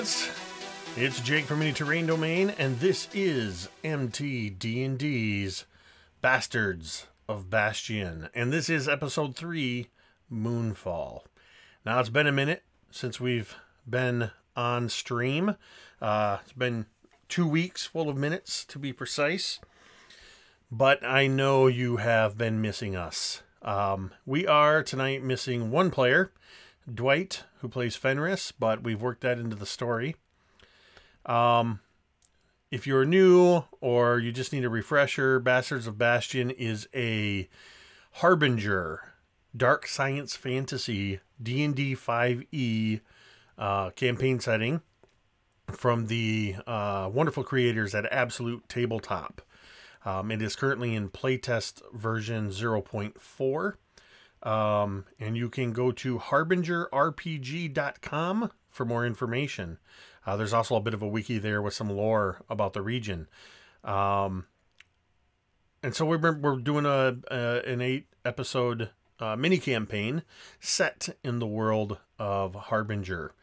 Bandits! It's Jake from Mini Terrain Domain, and this is MTD&D's Bastards of Bastion, and this is episode 3, Moonfall. Now, it's been a minute since we've been on stream. It's been 2 weeks full of minutes, to be precise, but I know you have been missing us. We are tonight missing one player, Dwight, who plays Fenris, but we've worked that into the story. If you're new or you just need a refresher, Bastards of Bastion is a Harbinger, dark science fantasy, D&D 5e campaign setting from the wonderful creators at Absolute Tabletop. It is currently in playtest version 0.4. And you can go to harbingerrpg.com for more information. There's also a bit of a wiki there with some lore about the region. And so we're doing an 8-episode mini campaign set in the world of Harbinger.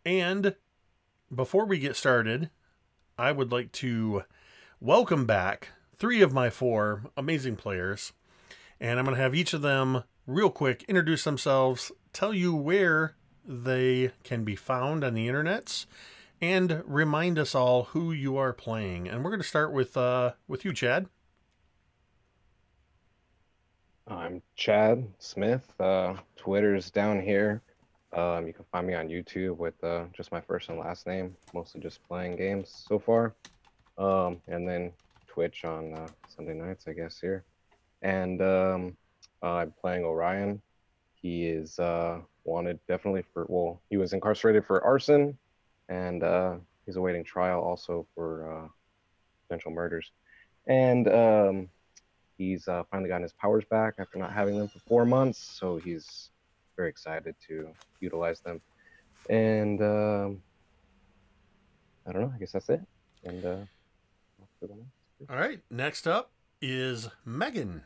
And before we get started, I would like to welcome back 3 of my 4 amazing players. And I'm going to have each of them real quick introduce themselves, tell you where they can be found on the internets, and remind us all who you are playing. And we're going to start with you, Chad. I'm Chad Smith. Twitter's down here. You can find me on YouTube with just my first and last name, mostly just playing games so far. And then Twitch on Sunday nights, I guess, here. And I'm playing Orion. He is wanted definitely for, he was incarcerated for arson, and he's awaiting trial also for potential murders. And he's finally gotten his powers back after not having them for 4 months, so he's very excited to utilize them. And I don't know, I guess that's it. And all right, next up is Megan.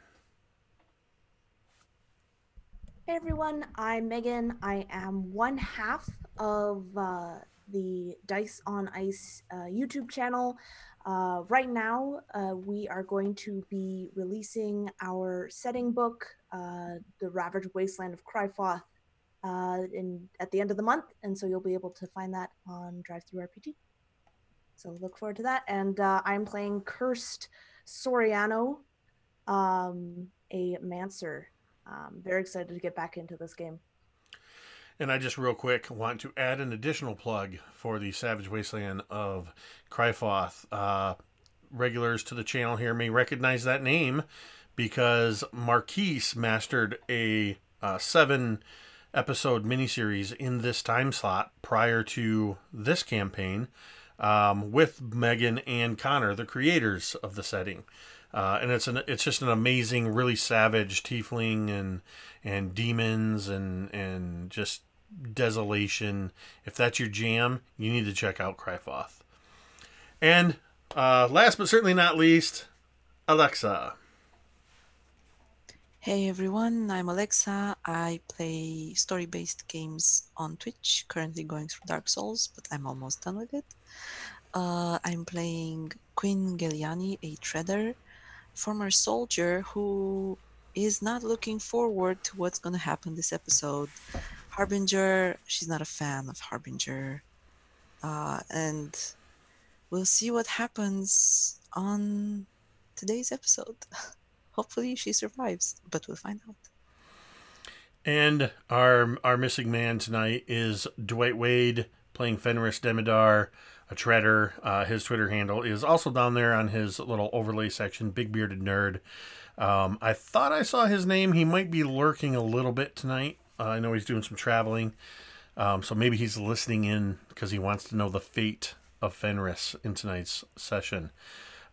Hey everyone, I'm Megan. I am one half of the Dice on Ice YouTube channel. Right now, we are going to be releasing our setting book, The Ravaged Wasteland of Cryfoth, at the end of the month, and so you'll be able to find that on DriveThruRPG. So look forward to that. And I'm playing Cursed Soriano, a Mancer. Very excited to get back into this game. And I just real quick want to add an additional plug for the Savage Wasteland of Cryfoth. Regulars to the channel here may recognize that name because Marquise mastered a 7-episode miniseries in this time slot prior to this campaign with Megan and Connor, the creators of the setting. And it's just an amazing, really savage tiefling and demons and just desolation. If that's your jam, you need to check out Cryfoth. And last but certainly not least, Alexa. Hey everyone, I'm Alexa. I play story-based games on Twitch, currently going through Dark Souls, but I'm almost done with it. I'm playing Queen Geliani, a trader, former soldier who is not looking forward to what's going to happen this episode. Harbinger, she's not a fan of Harbinger. And we'll see what happens on today's episode. Hopefully she survives, but we'll find out. And our missing man tonight is Dwight Wade, playing Fenris Demidar, a trader. His Twitter handle is also down there on his little overlay section, Big Bearded Nerd. I thought I saw his name. He might be lurking a little bit tonight. I know he's doing some traveling. So maybe he's listening in because he wants to know the fate of Fenris in tonight's session.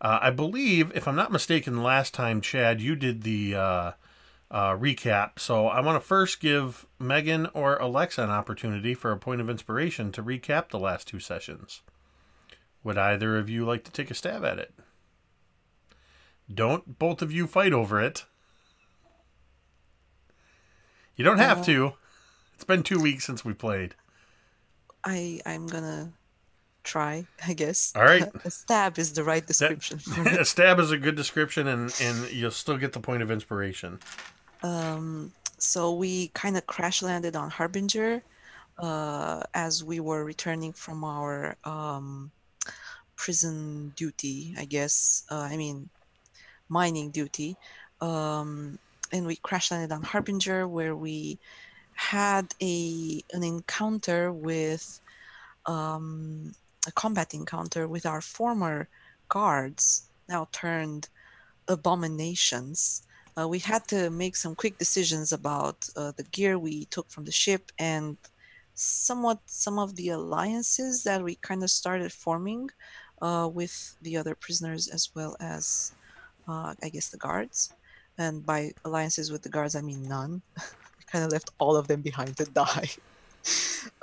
I believe, if I'm not mistaken, last time, Chad, you did the recap. So I want to first give Megan or Alexa an opportunity for a point of inspiration to recap the last 2 sessions. Would either of you like to take a stab at it? Don't both of you fight over it. You don't have to. It's been 2 weeks since we played. I'm gonna try, I guess. All right. A stab is the right That description for it. a stab is a good description, and you'll still get the point of inspiration. So we kind of crash landed on Harbinger as we were returning from our prison duty, I guess. I mean, mining duty. And we crash landed on Harbinger, where we had an encounter with a combat encounter with our former guards, now turned abominations. We had to make some quick decisions about the gear we took from the ship and somewhat some of the alliances that we kind of started forming with the other prisoners as well as, I guess, the guards. And by alliances with the guards, I mean none. We kind of left all of them behind to die.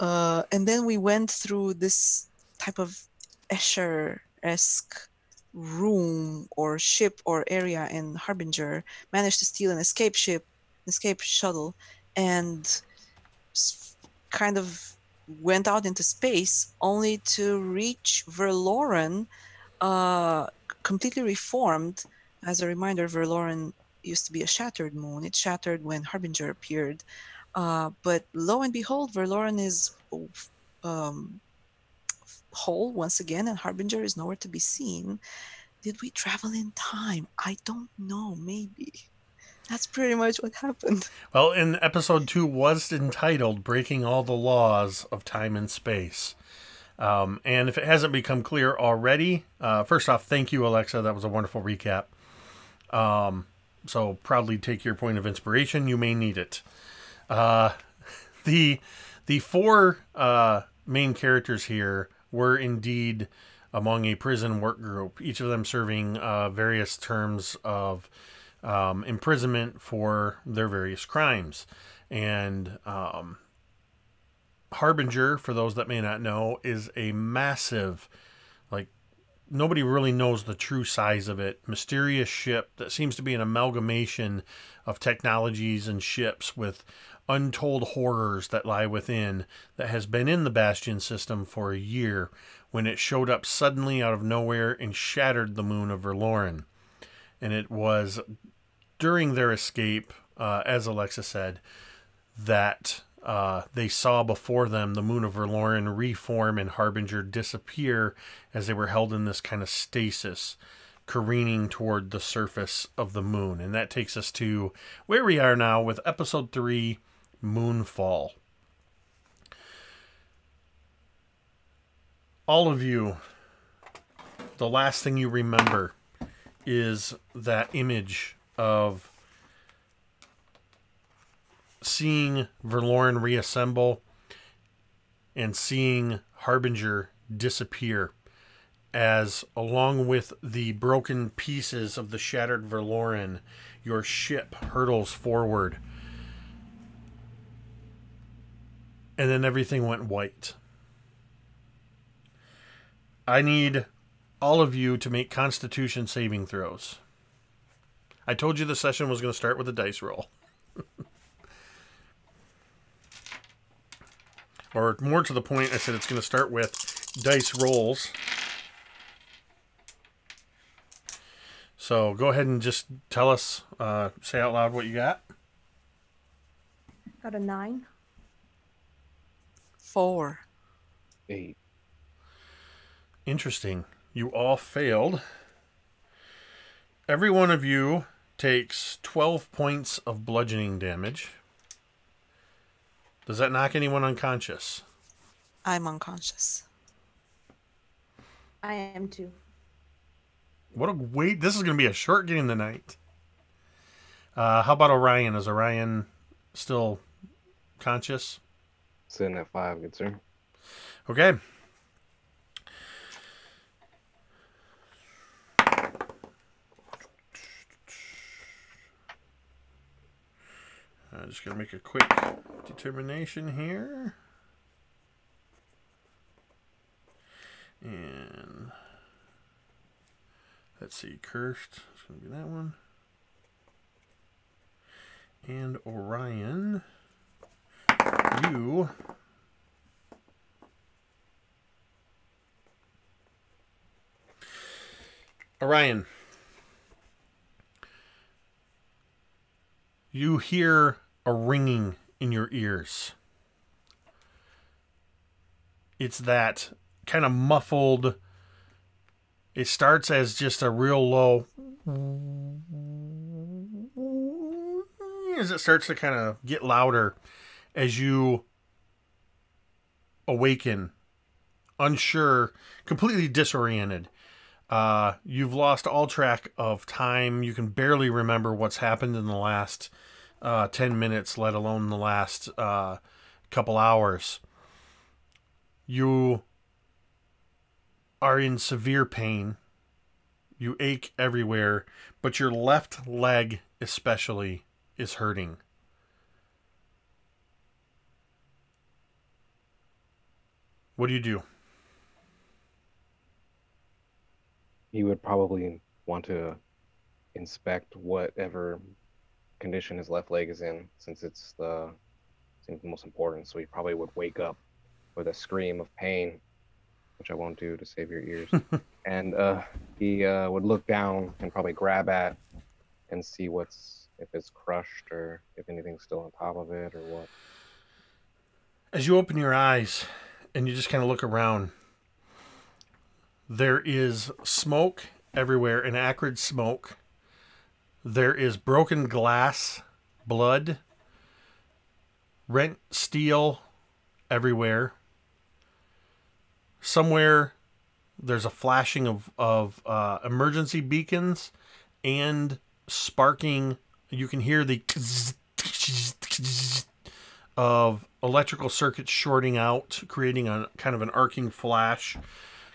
And then we went through this type of Escher-esque room or ship or area in Harbinger, managed to steal an escape shuttle, and kind of went out into space only to reach Verloren, completely reformed. As a reminder, Verloren used to be a shattered moon. It shattered when Harbinger appeared. But lo and behold, Verloren is whole once again, and Harbinger is nowhere to be seen. Did we travel in time? I don't know. Maybe. That's pretty much what happened. Well, in episode 2 was entitled "Breaking All the Laws of Time and Space." And if it hasn't become clear already, first off, thank you, Alexa. That was a wonderful recap. So proudly take your point of inspiration. You may need it. The 4 main characters here were indeed among a prison work group, each of them serving various terms of imprisonment for their various crimes. And Harbinger, for those that may not know, is a massive, like, nobody really knows the true size of it, mysterious ship that seems to be an amalgamation of technologies and ships with untold horrors that lie within, that has been in the Bastion system for a year when it showed up suddenly out of nowhere and shattered the moon of Verloren. And it was during their escape, as Alexa said, that they saw before them the moon of Verloren reform and Harbinger disappear as they were held in this kind of stasis, careening toward the surface of the moon. And that takes us to where we are now with episode 3, Moonfall. All of you, the last thing you remember is that image of seeing Verloren reassemble and seeing Harbinger disappear as, along with the broken pieces of the shattered Verloren, your ship hurtles forward. And then everything went white. I need all of you to make Constitution saving throws. I told you the session was going to start with a dice roll. Or more to the point, I said it's going to start with dice rolls. So go ahead and just tell us, say out loud what you got. Got a 9. 4. 8. Interesting. You all failed. Every one of you takes 12 points of bludgeoning damage. Does that knock anyone unconscious? I'm unconscious. I am too. What a wait. This is going to be a short game tonight. How about Orion? Is Orion still conscious? Sitting at 5, good sir. Okay. I'm just going to make a quick determination here. And let's see, cursed. It's going to be that one. And Orion, you Orion, you hear a ringing in your ears. It's that kind of muffled. It starts as just a real low, as it starts to kind of get louder as you awaken, unsure, completely disoriented. You've lost all track of time. You can barely remember what's happened in the last 10 minutes, let alone the last couple hours. You are in severe pain. You ache everywhere, but your left leg especially is hurting. What do you do? He would probably want to inspect whatever condition his left leg is in, since it's seems the most important. So he probably would wake up with a scream of pain, which I won't do to save your ears. And he would look down and probably grab at and see if it's crushed or if anything's still on top of it or what. As you open your eyes and you just kind of look around, there is smoke everywhere, an acrid smoke. There is broken glass, blood, rent steel everywhere. Somewhere there's a flashing of emergency beacons and sparking. You can hear the of electrical circuits shorting out, creating a kind of an arcing flash,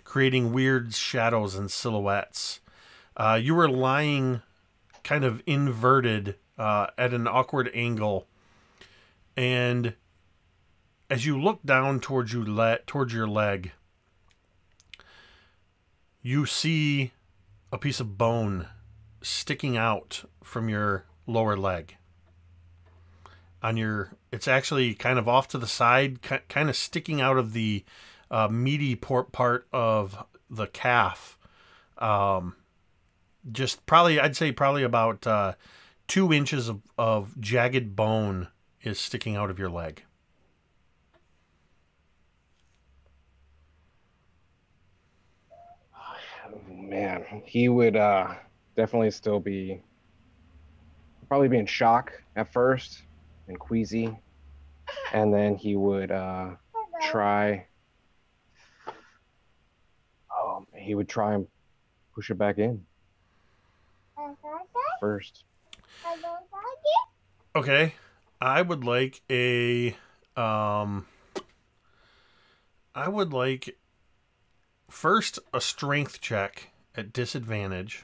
creating weird shadows and silhouettes. You were lying kind of inverted at an awkward angle, and as you look down towards your leg, you see a piece of bone sticking out from your lower leg. It's actually kind of off to the side, kind of sticking out of the meaty part of the calf. Just probably, I'd say probably about 2 inches of jagged bone is sticking out of your leg. Man, he would definitely still probably be in shock at first and queasy, and then he would try and push it back in first. Okay, I would like first a strength check at disadvantage.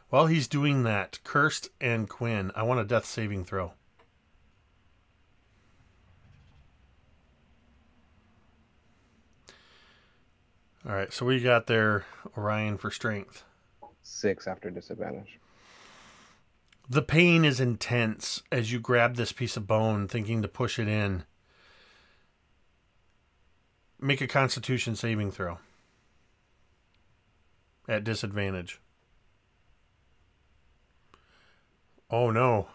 While he's doing that, Kirst and Quinn, I want a death saving throw. All right, so we got there, Orion, for strength. 6 after disadvantage. The pain is intense as you grab this piece of bone, thinking to push it in. Make a Constitution saving throw. At disadvantage. Oh no.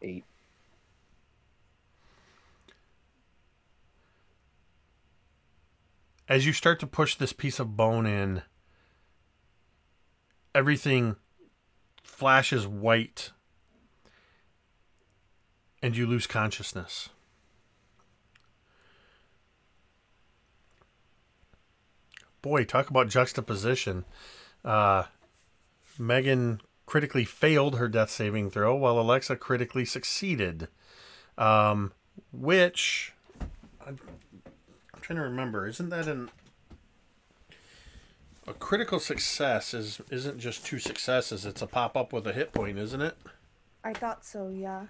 8. As you start to push this piece of bone in, everything flashes white and you lose consciousness. Boy, talk about juxtaposition. Megan critically failed her death saving throw while Alexa critically succeeded. Which I'm trying to remember, isn't that a critical success isn't just 2 successes, it's a pop-up with a hit point, isn't it? I thought so, yeah.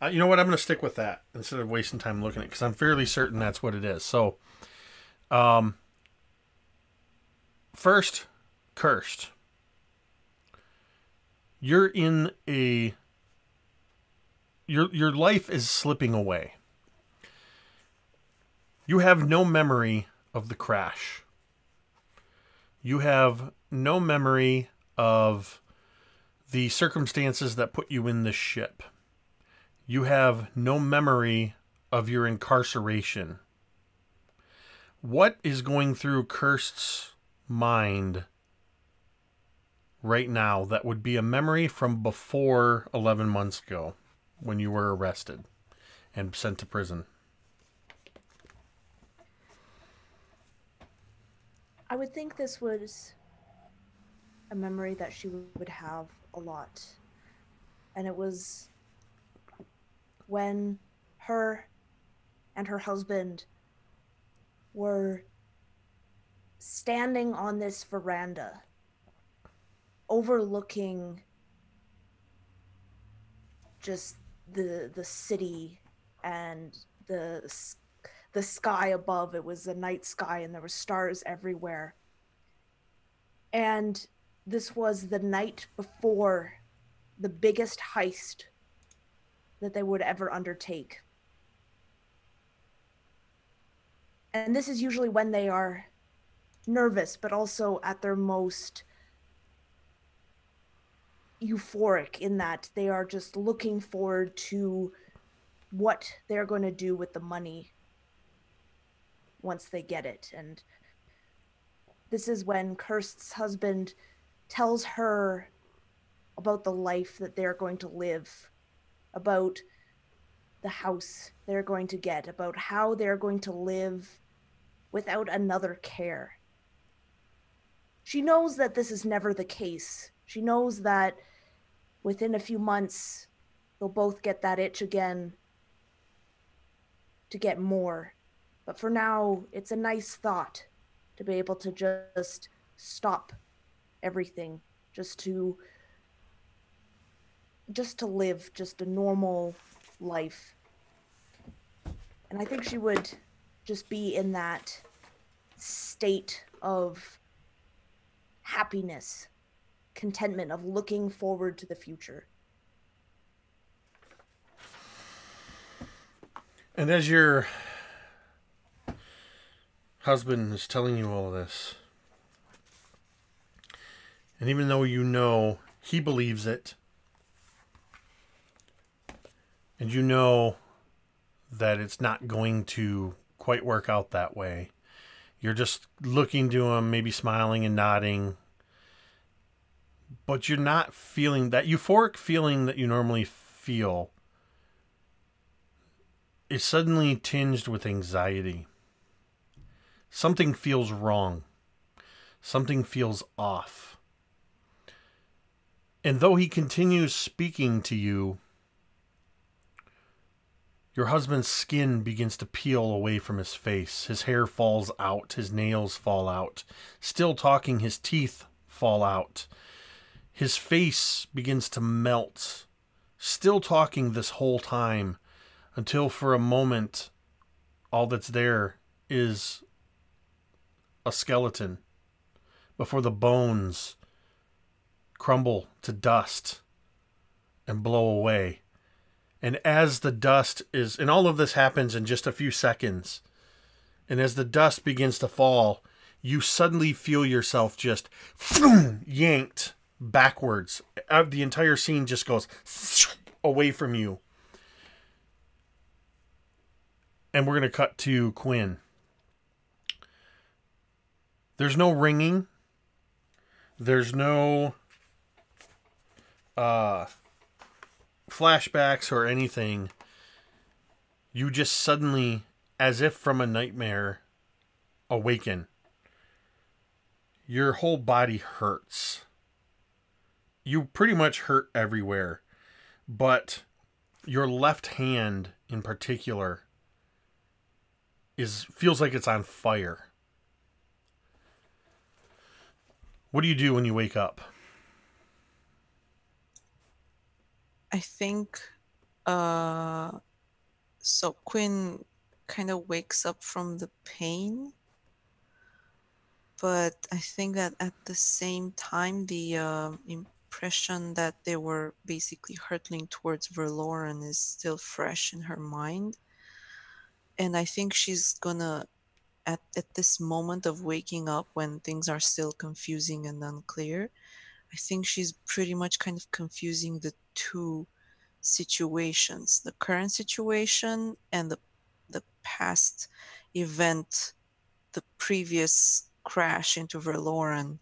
You know what? I'm going to stick with that instead of wasting time looking at it, because I'm fairly certain that's what it is. So, first, Cursed. You're in your life is slipping away. You have no memory of the crash. You have no memory of the circumstances that put you in this ship. You have no memory of your incarceration. What is going through Kirst's mind right now that would be a memory from before 11 months ago when you were arrested and sent to prison? I would think this was a memory that she would have a lot. And it was when her and her husband were standing on this veranda overlooking just the city and the sky above. It was a night sky and there were stars everywhere. And this was the night before the biggest heist that they would ever undertake. And this is usually when they are nervous, but also at their most euphoric, in that they are just looking forward to what they're going to do with the money once they get it. And this is when Kirst's husband tells her about the life that they're going to live, about the house they're going to get, about how they're going to live without another care. She knows that this is never the case. She knows that within a few months, they'll both get that itch again to get more. But for now, it's a nice thought to be able to just stop everything, just to live just a normal life. And I think she would just be in that state of happiness, contentment, of looking forward to the future. And as your husband is telling you all of this, and even though you know he believes it, and you know that it's not going to quite work out that way, you're just looking to him, maybe smiling and nodding, but you're not feeling that euphoric feeling that you normally feel is suddenly tinged with anxiety. Something feels wrong. Something feels off. And though he continues speaking to you, your husband's skin begins to peel away from his face. His hair falls out. His nails fall out. Still talking, his teeth fall out. His face begins to melt. Still talking this whole time, until for a moment, all that's there is a skeleton before the bones crumble to dust and blow away. And as the dust is, and all of this happens in just a few seconds, and as the dust begins to fall, you suddenly feel yourself just yanked backwards. The entire scene just goes away from you. And we're going to cut to Quinn. There's no ringing. There's no flashbacks or anything. You just suddenly, as if from a nightmare, awaken. Your whole body hurts. You pretty much hurt everywhere. But your left hand in particular feels like it's on fire. What do you do when you wake up? I think so Quinn kind of wakes up from the pain, but I think that at the same time the impression that they were basically hurtling towards Verloren is still fresh in her mind. And I think she's gonna, at this moment of waking up when things are still confusing and unclear, I think she's pretty much kind of confusing the two situations, the current situation and the past event, the previous crash into Verloren.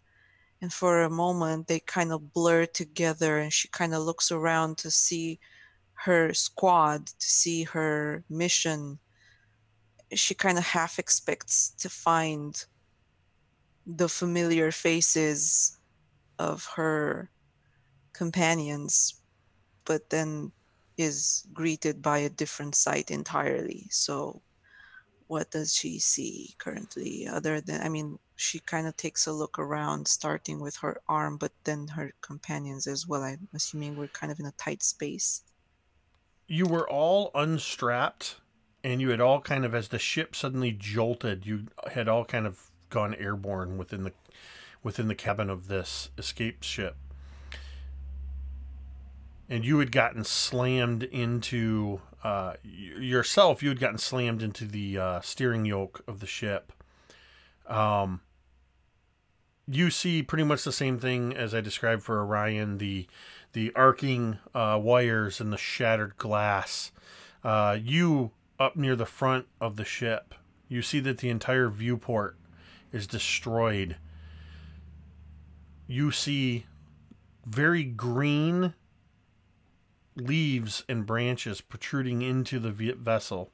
And for a moment, they kind of blur together, and she kind of looks around to see her squad, to see her mission. She kind of half expects to find the familiar faces of her companions, but then is greeted by a different sight entirely. So what does she see currently other than, I mean, she kind of takes a look around, starting with her arm, but then her companions as well. I'm assuming we're kind of in a tight space. You were all unstrapped, and you had all kind of, as the ship suddenly jolted, you had all kind of gone airborne within the cabin of this escape ship. And you had gotten slammed into yourself. You had gotten slammed into the steering yoke of the ship. You see pretty much the same thing as I described for Orion: the arcing wires and the shattered glass. You up near the front of the ship, you see that the entire viewport is destroyed. You see very green leaves and branches protruding into the vessel.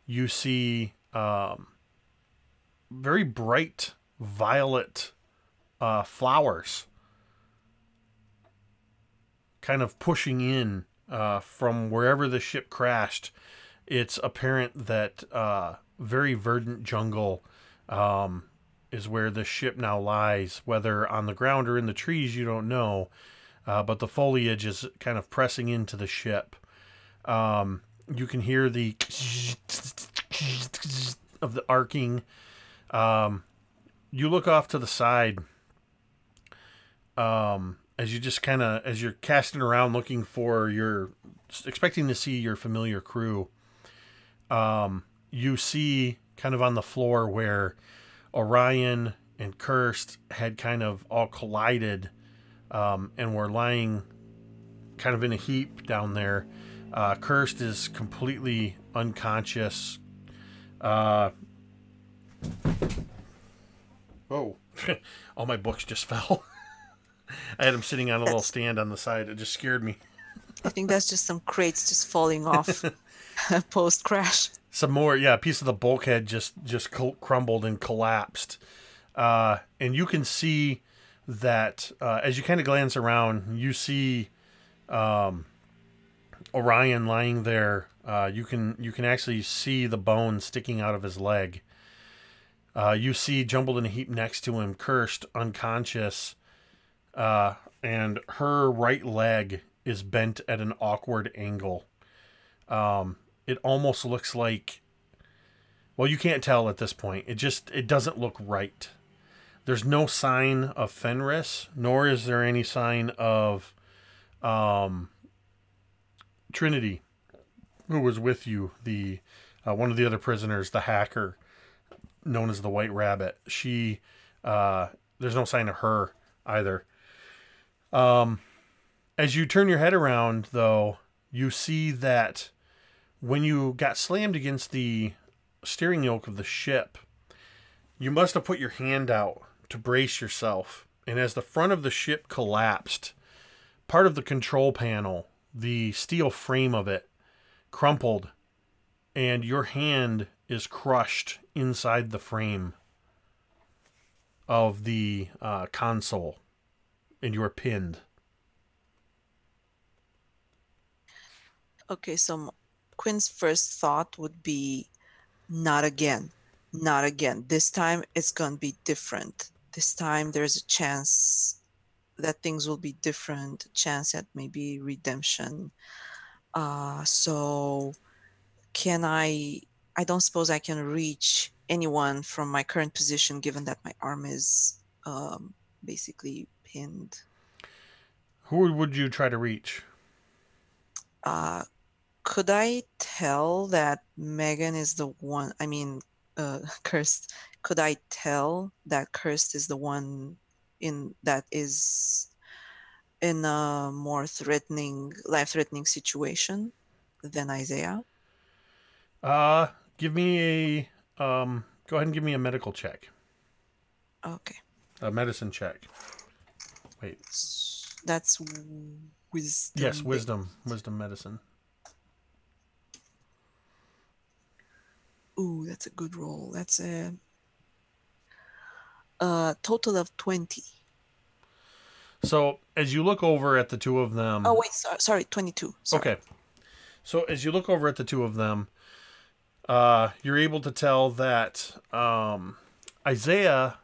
You see very bright violet flowers kind of pushing in from wherever the ship crashed. It's apparent that very verdant jungle is where the ship now lies. Whether on the ground or in the trees, you don't know. But the foliage is kind of pressing into the ship. You can hear the of the arcing. You look off to the side as you just kind of, as you're casting around looking for expecting to see your familiar crew. You see kind of on the floor where Orion and Kirst had kind of all collided. And we're lying kind of in a heap down there. Kirst is completely unconscious. Oh. All my books just fell. I had them sitting on a little stand on the side. It just scared me. I think that's just some crates just falling off post-crash. Some more, yeah, a piece of the bulkhead just crumbled and collapsed. And you can see that as you kind of glance around, you see Orion lying there. You can actually see the bone sticking out of his leg. You see jumbled in a heap next to him, Kirst, unconscious, and her right leg is bent at an awkward angle. It almost looks like, well, you can't tell at this point. It doesn't look right. There's no sign of Fenris, nor is there any sign of Trinity, who was with you, the one of the other prisoners, the hacker, known as the White Rabbit. There's no sign of her either. As you turn your head around, though, you see that when you got slammed against the steering yoke of the ship, you must have put your hand out to brace yourself. And as the front of the ship collapsed, part of the control panel, the steel frame of it, crumpled, and your hand is crushed inside the frame of the console, and you are pinned. Okay, so Quinn's first thought would be, not again. Not again. This time it's going to be different. This time there's a chance that things will be different, a chance at maybe redemption. So I don't suppose I can reach anyone from my current position, given that my arm is basically pinned. Who would you try to reach? Could I tell that Megan is the one? I mean, Cursed. Could I tell that Cursed is the one that is in a more life-threatening situation than Isaiah? Give me go ahead and give me a medical check. Okay. A medicine check. Wait. That's wisdom. Yes, wisdom medicine. Ooh, that's a good roll. That's a total of 20. So as you look over at the two of them... Oh, wait, sorry, 22. Sorry. Okay. So as you look over at the two of them, you're able to tell that Isaiah,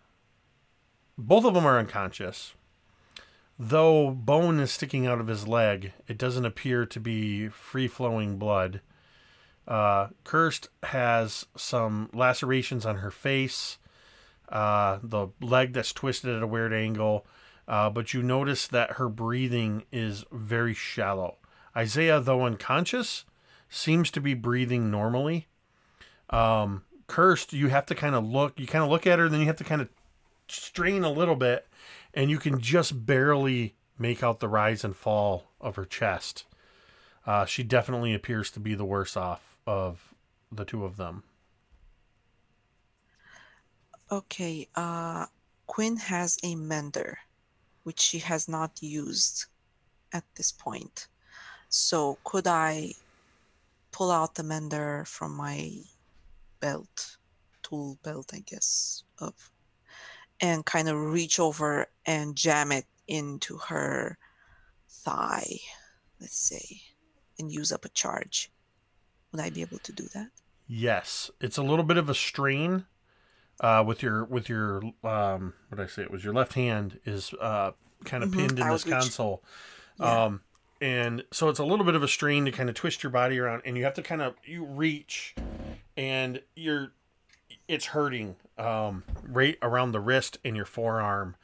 both of them are unconscious. Though bone is sticking out of his leg, it doesn't appear to be free-flowing blood. Cursed has some lacerations on her face, the leg that's twisted at a weird angle, but you notice that her breathing is very shallow. Isaiah, though unconscious, seems to be breathing normally. Cursed, you have to kind of look at her, then you have to kind of strain a little bit, and you can just barely make out the rise and fall of her chest. She definitely appears to be the worse off of the two of them. Okay, Quinn has a mender, which she has not used at this point. So could I pull out the mender from my tool belt, I guess, and kind of reach over and jam it into her thigh, let's say, and use up a charge? Would I be able to do that? Yes, it's a little bit of a strain. With your what did I say? It was your left hand is kind of pinned in this console. Yeah. And so it's a little bit of a strain to kind of twist your body around, and you have to you reach, and it's hurting right around the wrist and your forearm.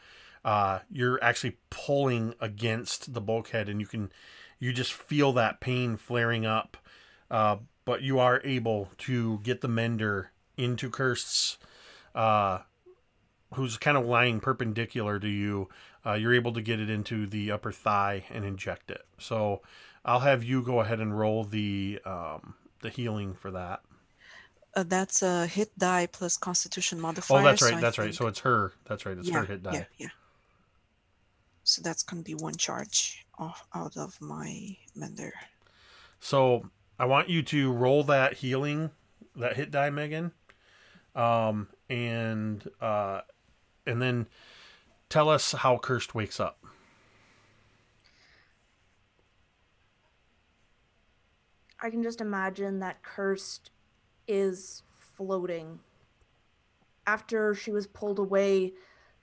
You're actually pulling against the bulkhead, and you just feel that pain flaring up. But you are able to get the mender into Cursed's, who's kind of lying perpendicular to you. You're able to get it into the upper thigh and inject it. So I'll have you go ahead and roll the healing for that. That's a hit die plus Constitution modifier. Oh, that's right. That's right. So it's her. That's right. It's her hit die. Yeah. So that's going to be one charge out of my mender. So I want you to roll that healing, that hit die, Megan, and then tell us how Cursed wakes up. I can just imagine that Cursed is floating. After she was pulled away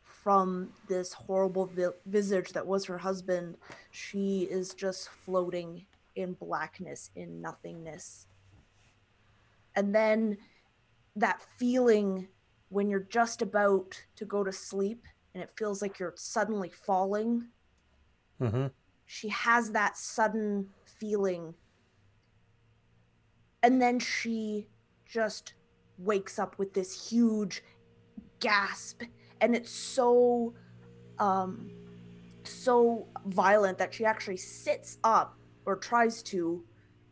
from this horrible visage that was her husband, she is just floating in blackness, in nothingness. And then that feeling when you're just about to go to sleep and it feels like you're suddenly falling. Mm-hmm. She has that sudden feeling. And then she just wakes up with this huge gasp. And it's so violent that she actually sits up, or tries to,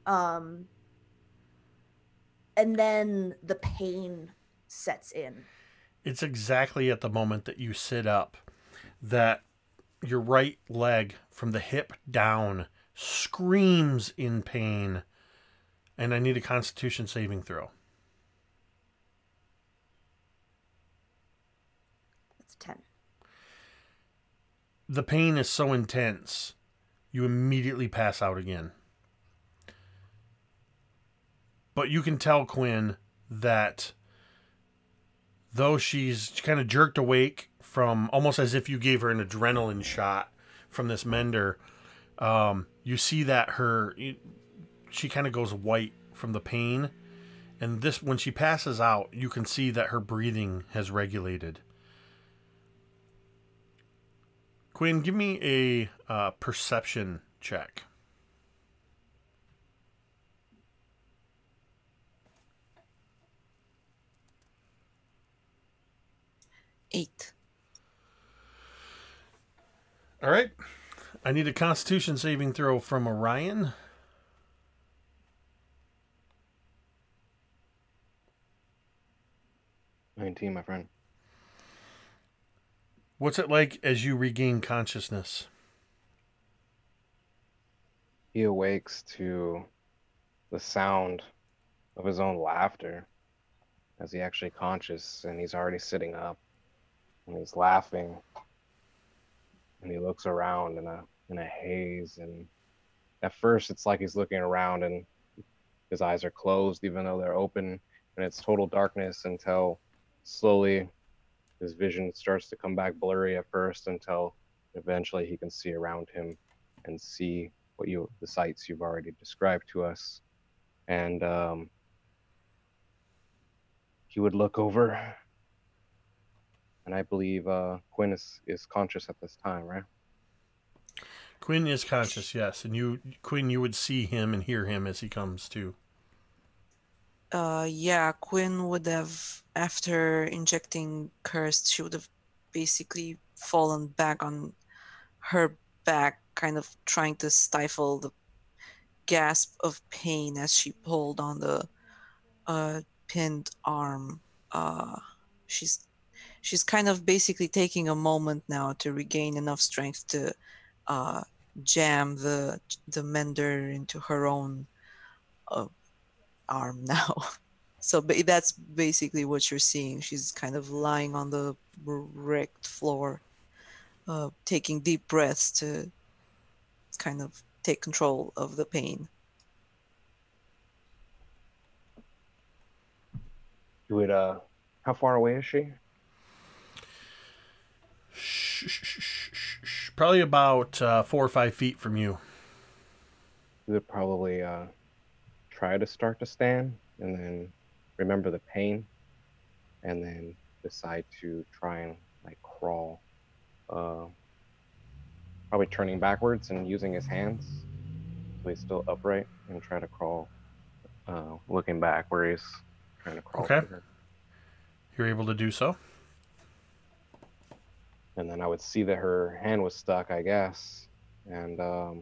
and then the pain sets in. It's exactly at the moment that you sit up that your right leg from the hip down screams in pain, and I need a Constitution saving throw. That's 10. The pain is so intense, you immediately pass out again. But you can tell, Quinn, that though she's kind of jerked awake from, almost as if you gave her an adrenaline shot from this mender, you see that she kind of goes white from the pain. And this, when she passes out, you can see that her breathing has regulated. Quinn, give me a perception check. 8. All right. I need a Constitution saving throw from Orion. $19, my friend. What's it like as you regain consciousness? He awakes to the sound of his own laughter as he actually conscious, and he's already sitting up and he's laughing, and he looks around in a haze, and at first it's like he's looking around and his eyes are closed even though they're open, and it's total darkness until slowly his vision starts to come back blurry at first until eventually he can see around him and see the sights you've already described to us. And he would look over, and I believe Quinn is conscious at this time, right? Quinn is conscious, yes. And Quinn, you would see him and hear him as he comes to. Yeah, Quinn would have, after injecting Cursed, she would have basically fallen back on her back, kind of trying to stifle the gasp of pain as she pulled on the pinned arm. She's kind of basically taking a moment now to regain enough strength to jam the mender into her own arm now. So that's basically what you're seeing. She's kind of lying on the wrecked floor, taking deep breaths to kind of take control of the pain. How far away is she? Probably about 4 or 5 feet from you. You would probably try to start to stand and then remember the pain and then decide to try and like crawl, probably turning backwards and using his hands so he's still upright, and try to crawl, looking back where he's trying to crawl. Okay. To her. You're able to do so. And then I would see that her hand was stuck, I guess, and I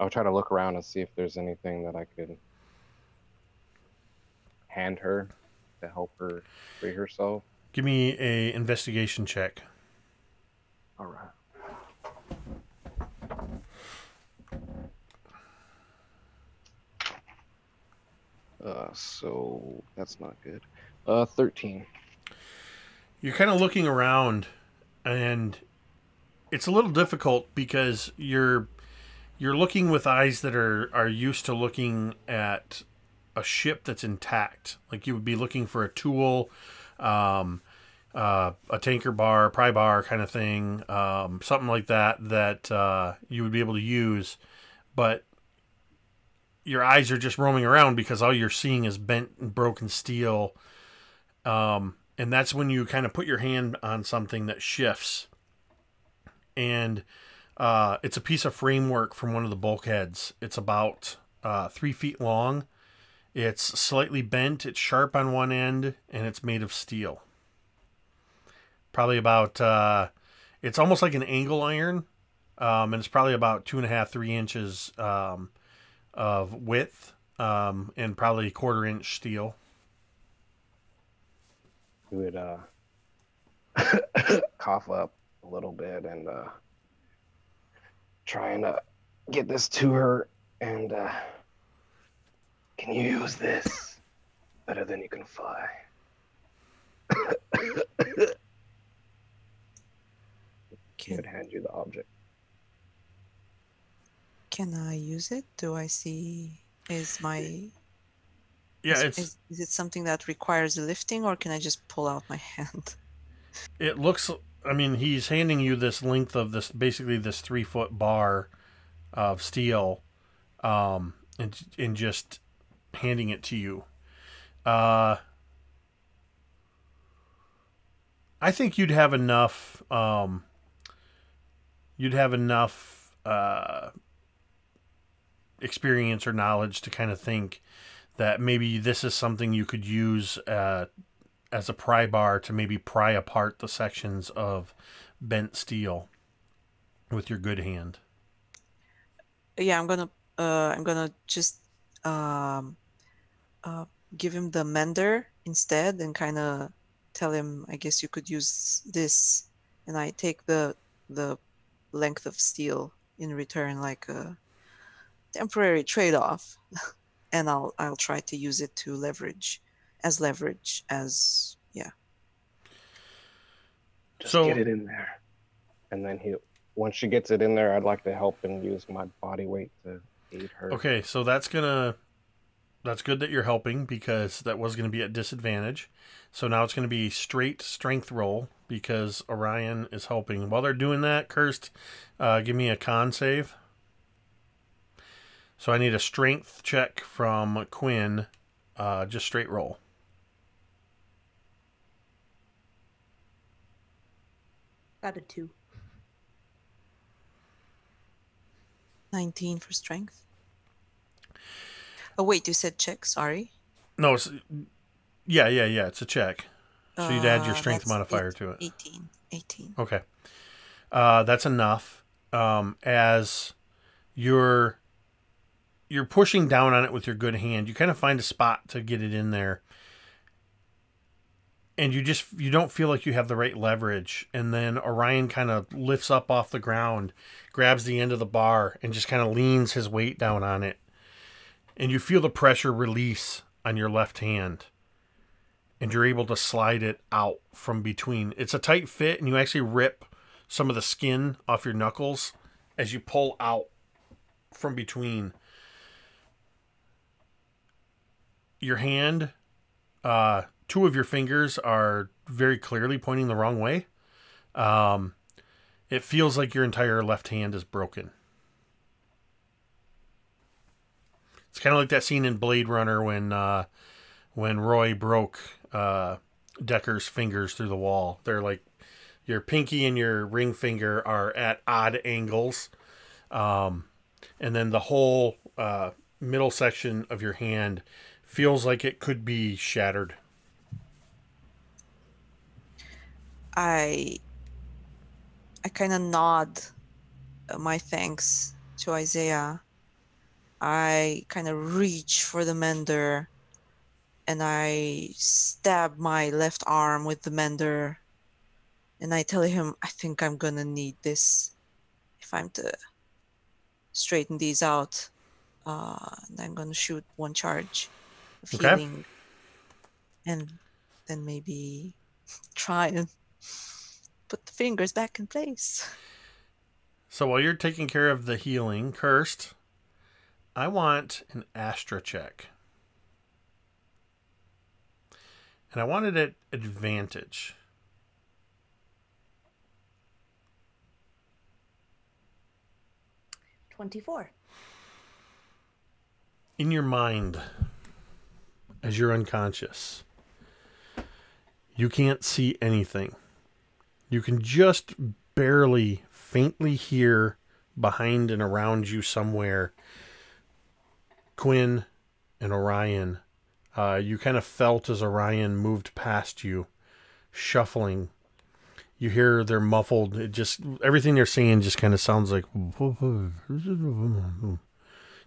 would try to look around and see if there's anything that I could hand her to help her free herself. Give me a investigation check. All right. So that's not good. 13. You're kind of looking around, and it's a little difficult because you're looking with eyes that are used to looking at a ship that's intact. Like you would be looking for a tool, a tanker bar, pry bar kind of thing, something like that you would be able to use, but your eyes are just roaming around because all you're seeing is bent and broken steel. And that's when you kind of put your hand on something that shifts. And it's a piece of framework from one of the bulkheads. It's about 3 feet long. It's slightly bent. It's sharp on one end, and it's made of steel. Probably about, it's almost like an angle iron. And it's probably about 2.5, 3 inches of width, and probably 1/4 inch steel. We would cough up a little bit and trying to get this to her, and can you use this better than you can fly? He would hand you the object. Can I use it? Do I see? Is it something that requires lifting, or can I just pull out my hand? It looks, I mean, he's handing you this length of basically this 3-foot bar of steel, and just handing it to you. I think you'd have enough, experience or knowledge to kind of think that maybe this is something you could use as as a pry bar to maybe pry apart the sections of bent steel with your good hand. Yeah, I'm gonna just give him the mender instead and kind of tell him, I guess you could use this, and I take the length of steel in return, like a temporary trade-off, and I'll try to use it to leverage as yeah. Just So- get it in there. And then once she gets it in there, I'd like to help and use my body weight to aid her. Okay, so that's good that you're helping, because that was gonna be at disadvantage. So now it's gonna be straight strength roll because Orion is helping. While they're doing that, Cursed, give me a con save. So I need a strength check from Quinn, just straight roll. Got a 2. 19 for strength. Oh wait, you said check. Sorry. No, yeah. It's a check. So you'd add your strength That's modifier to it. 18. Okay. That's enough. As you're pushing down on it with your good hand, you kind of find a spot to get it in there. And you don't feel like you have the right leverage. And then Orion kind of lifts up off the ground, grabs the end of the bar, and just kind of leans his weight down on it. And you feel the pressure release on your left hand. And you're able to slide it out from between. It's a tight fit, and you actually rip some of the skin off your knuckles as you pull out from between. Your hand, 2 of your fingers are very clearly pointing the wrong way. It feels like your entire left hand is broken. It's kind of like that scene in Blade Runner when Roy broke Decker's fingers through the wall. They're like, your pinky and your ring finger are at odd angles. And then the whole middle section of your hand feels like it could be shattered. I kind of nod my thanks to Isaiah. I kind of reach for the mender and I stab my left arm with the mender, and I tell him, I think I'm gonna need this if I'm to straighten these out. And I'm gonna shoot 1 charge of healing, and then maybe try and put the fingers back in place. So while you're taking care of the healing, Cursed, I want an Astra check. And I want it at advantage. $24. In your mind, as you're unconscious, you can't see anything. You can just barely, faintly hear behind and around you somewhere Quinn and Orion. You kind of felt as Orion moved past you, shuffling. You hear their muffled, everything they're saying just kind of sounds like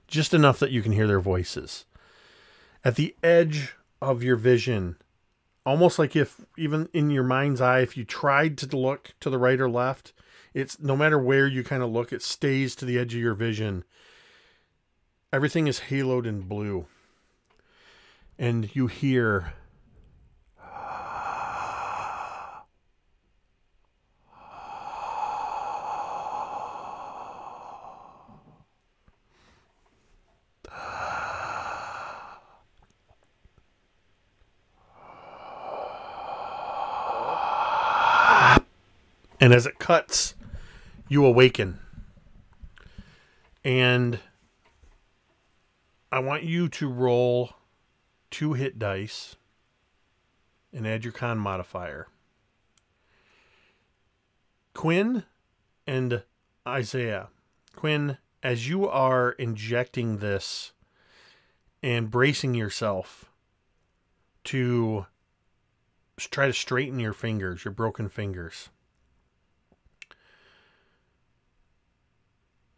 just enough that you can hear their voices. At the edge of your vision, almost like if, even in your mind's eye, if you tried to look to the right or left, it's no matter where you kind of look, it stays to the edge of your vision. Everything is haloed in blue. And you hear and as it cuts, you awaken. And I want you to roll 2 hit dice and add your con modifier. Quinn and Isaiah. Quinn, as you are injecting this and bracing yourself to try to straighten your fingers, your broken fingers.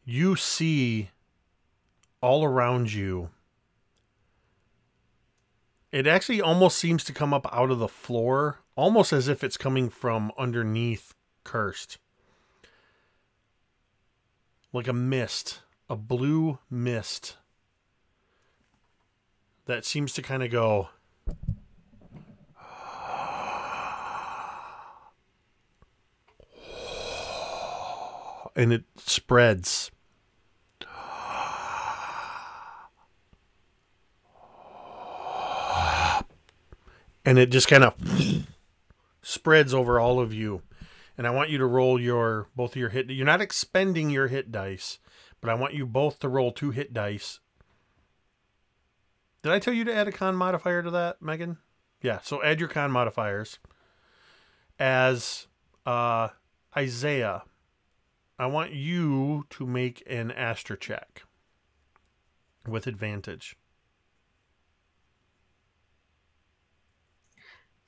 You see all around you. It actually almost seems to come up out of the floor, almost as if it's coming from underneath Cursed. Like a mist, a blue mist that seems to kind of go. And it spreads. And it just kind of spreads over all of you. And I want you to roll both of your hit. You're not expending your hit dice, but I want you both to roll 2 hit dice. Did I tell you to add a con modifier to that, Megan? Yeah, so add your con modifiers. As Isaiah, I want you to make an Astra check with advantage.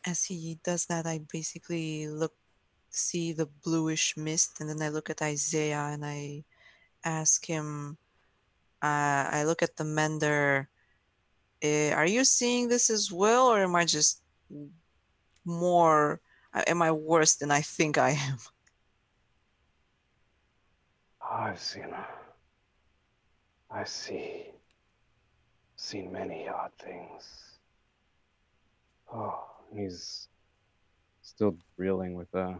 As he does that, I basically see the bluish mist, and then I look at Isaiah and I ask him, I look at the mender, are you seeing this as well, or am I just am I worse than I think I am? I've seen many odd things. Oh, he's still reeling with a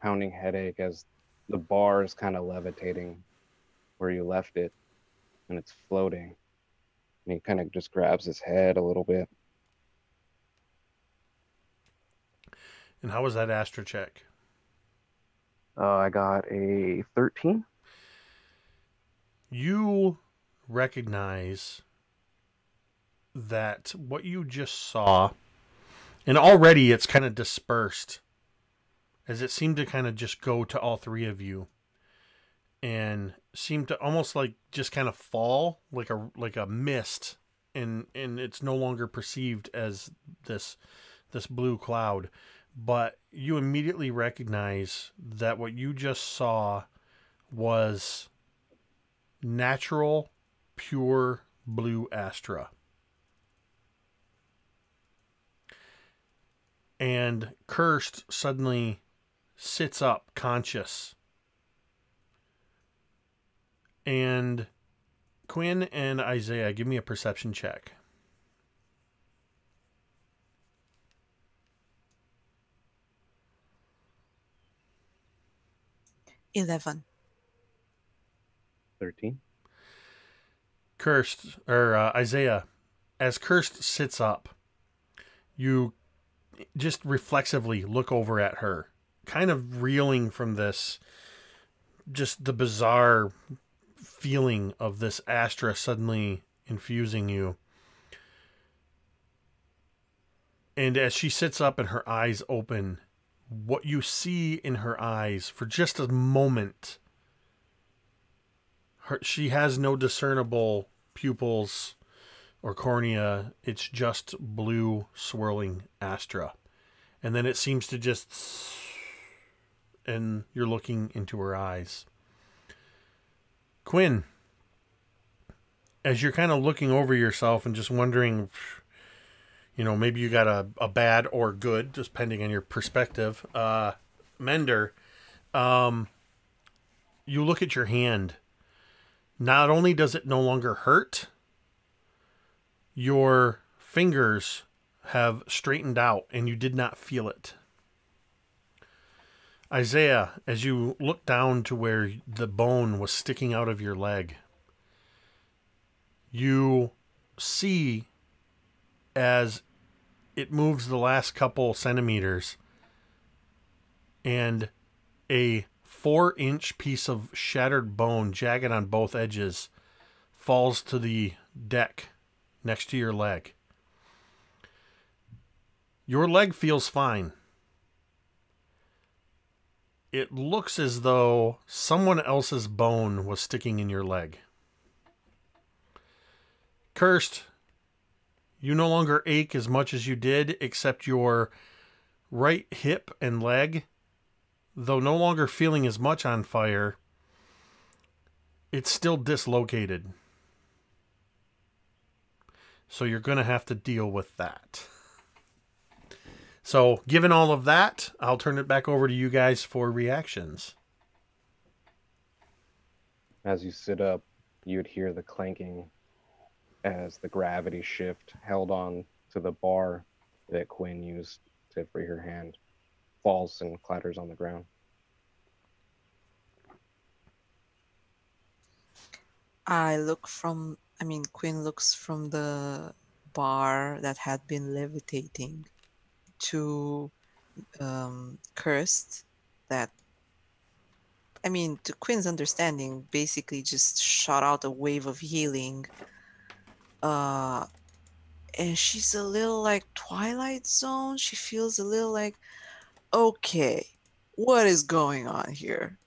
pounding headache as the bar is kind of levitating where you left it, and it's floating. And he kind of just grabs his head a little bit. And how was that Astra check? I got a 13. You recognize that what you just saw, and already it's kind of dispersed, as it seemed to kind of just go to all 3 of you, and seemed to almost like just kind of fall like a mist, and it's no longer perceived as this blue cloud. But you immediately recognize that what you just saw was natural, pure blue Astra. And Cursed suddenly sits up, conscious. And Quinn and Isaiah, give me a perception check. 11. 13. Isaiah, as Cursed sits up, you just reflexively look over at her, kind of reeling from this, just the bizarre feeling of this Astra suddenly infusing you. And as she sits up and her eyes open, what you see in her eyes for just a moment, she has no discernible pupils or cornea. It's just blue swirling Astra. And then it seems to just... and you're looking into her eyes. Quinn, as you're kind of looking over yourself and just wondering, maybe you got a bad or good, just depending on your perspective, Mender, you look at your hand. Not only does it no longer hurt, your fingers have straightened out and you did not feel it. Isaiah, as you look down to where the bone was sticking out of your leg, you see as it moves the last couple centimeters and a 4-inch piece of shattered bone, jagged on both edges, falls to the deck next to your leg. Your leg feels fine. It looks as though someone else's bone was sticking in your leg. Cursed, you no longer ache as much as you did, except your right hip and leg, though no longer feeling as much on fire, it's still dislocated. So you're going to have to deal with that. So, given all of that, I'll turn it back over to you guys for reactions. As you sit up, you'd hear the clanking as the gravity shift held on to the bar that Quinn used to free her hand falls and clatters on the ground. Quinn looks from the bar that had been levitating to Cursed, that, to Quinn's understanding, basically just shot out a wave of healing. And she's a little like Twilight Zone. She feels a little like, okay, what is going on here?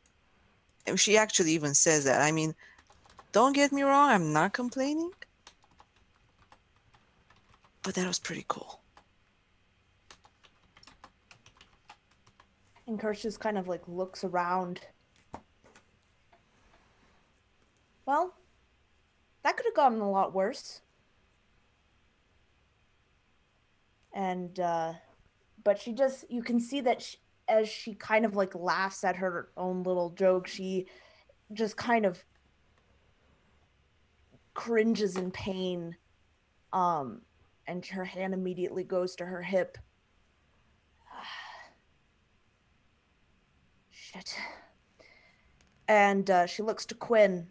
And she actually even says that. Don't get me wrong, I'm not complaining, but that was pretty cool. And Kirsch just kind of like looks around. Well, that could have gotten a lot worse. And, but she just, you can see that as she kind of like laughs at her own little joke, she just kind of cringes in pain. And her hand immediately goes to her hip. Shit. And she looks to Quinn.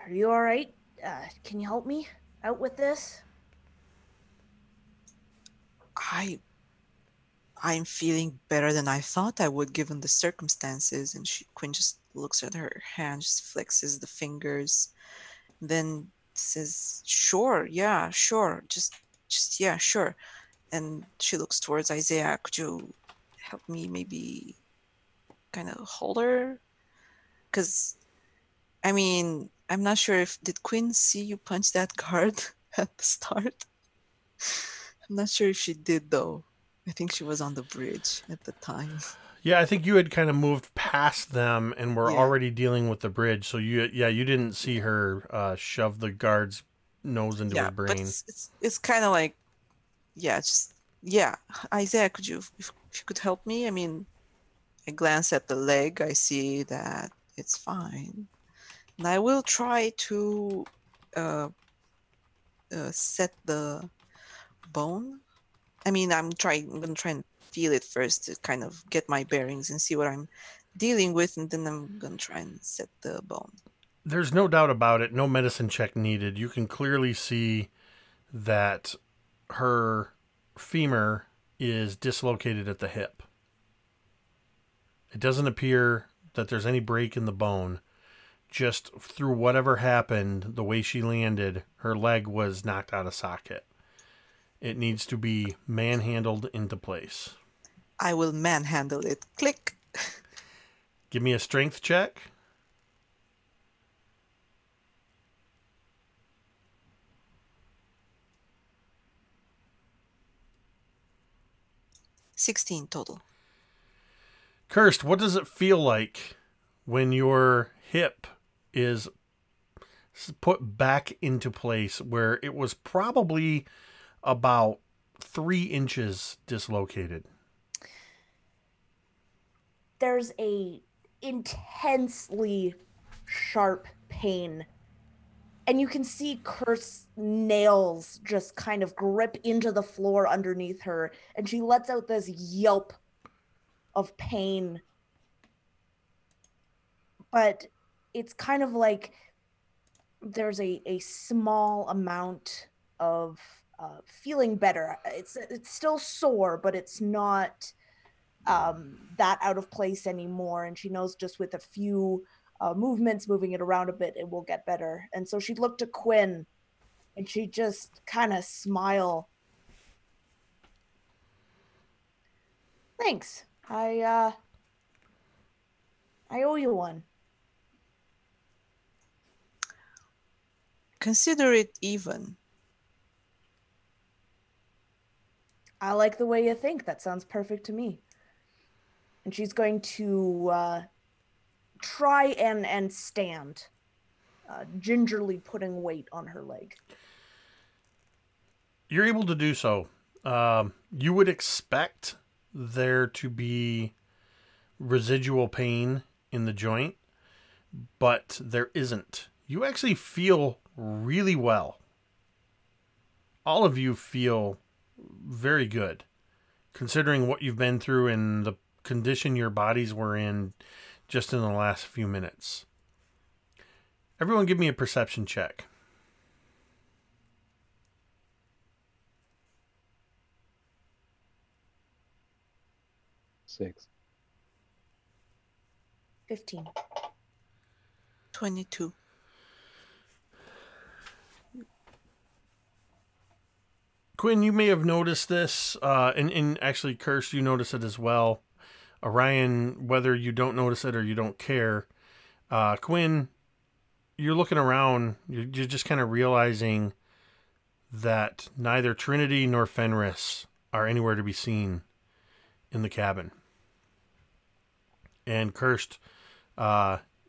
Are you all right? Can you help me out with this? I'm feeling better than I thought I would given the circumstances. And Quinn just looks at her hand, just flexes the fingers, then says, sure, yeah, sure, just yeah, sure. And she looks towards Isaiah. Could you help me maybe kind of hold her? Because, I'm not sure did Quinn see you punch that guard at the start? I'm not sure if she did, though. I think she was on the bridge at the time. Yeah, I think you had kind of moved past them and were already dealing with the bridge. So you didn't see her shove the guard's nose into his brain. But it's kind of like, Isaiah, if you could help me? I glance at the leg. I see that it's fine, and I will try to set the bone. I'm gonna try and feel it first to kind of get my bearings and see what I'm dealing with, and then I'm gonna try and set the bone. There's no doubt about it. No medicine check needed. You can clearly see that her femur is dislocated at the hip. It doesn't appear that there's any break in the bone. Just through whatever happened, the way she landed, her leg was knocked out of socket. It needs to be manhandled into place. I will manhandle it. Click. Give me a strength check. $16 total. Cursed, what does it feel like when your hip is put back into place where it was probably about 3 inches dislocated? There's a intensely sharp pain. And you can see Kurt's nails just kind of grip into the floor underneath her. And she lets out this yelp of pain. But it's kind of like there's a small amount of feeling better. It's still sore, but it's not that out of place anymore. And she knows just with a few movements, moving it around a bit, it will get better. And so she looked at Quinn and she just kind of smile. Thanks. I owe you one. Consider it even. I like the way you think. That sounds perfect to me. And she's going to try and stand, gingerly putting weight on her leg. You're able to do so. You would expect there to be residual pain in the joint, but there isn't. You actually feel really well. All of you feel very good, considering what you've been through and the condition your bodies were in just in the last few minutes. Everyone give me a perception check. Six. 15. 22. Quinn, you may have noticed this, and actually, Kirst, you notice it as well. Orion, whether you don't notice it or you don't care, Quinn, you're looking around, you're just kind of realizing that neither Trinity nor Fenris are anywhere to be seen in the cabin. And Kirst,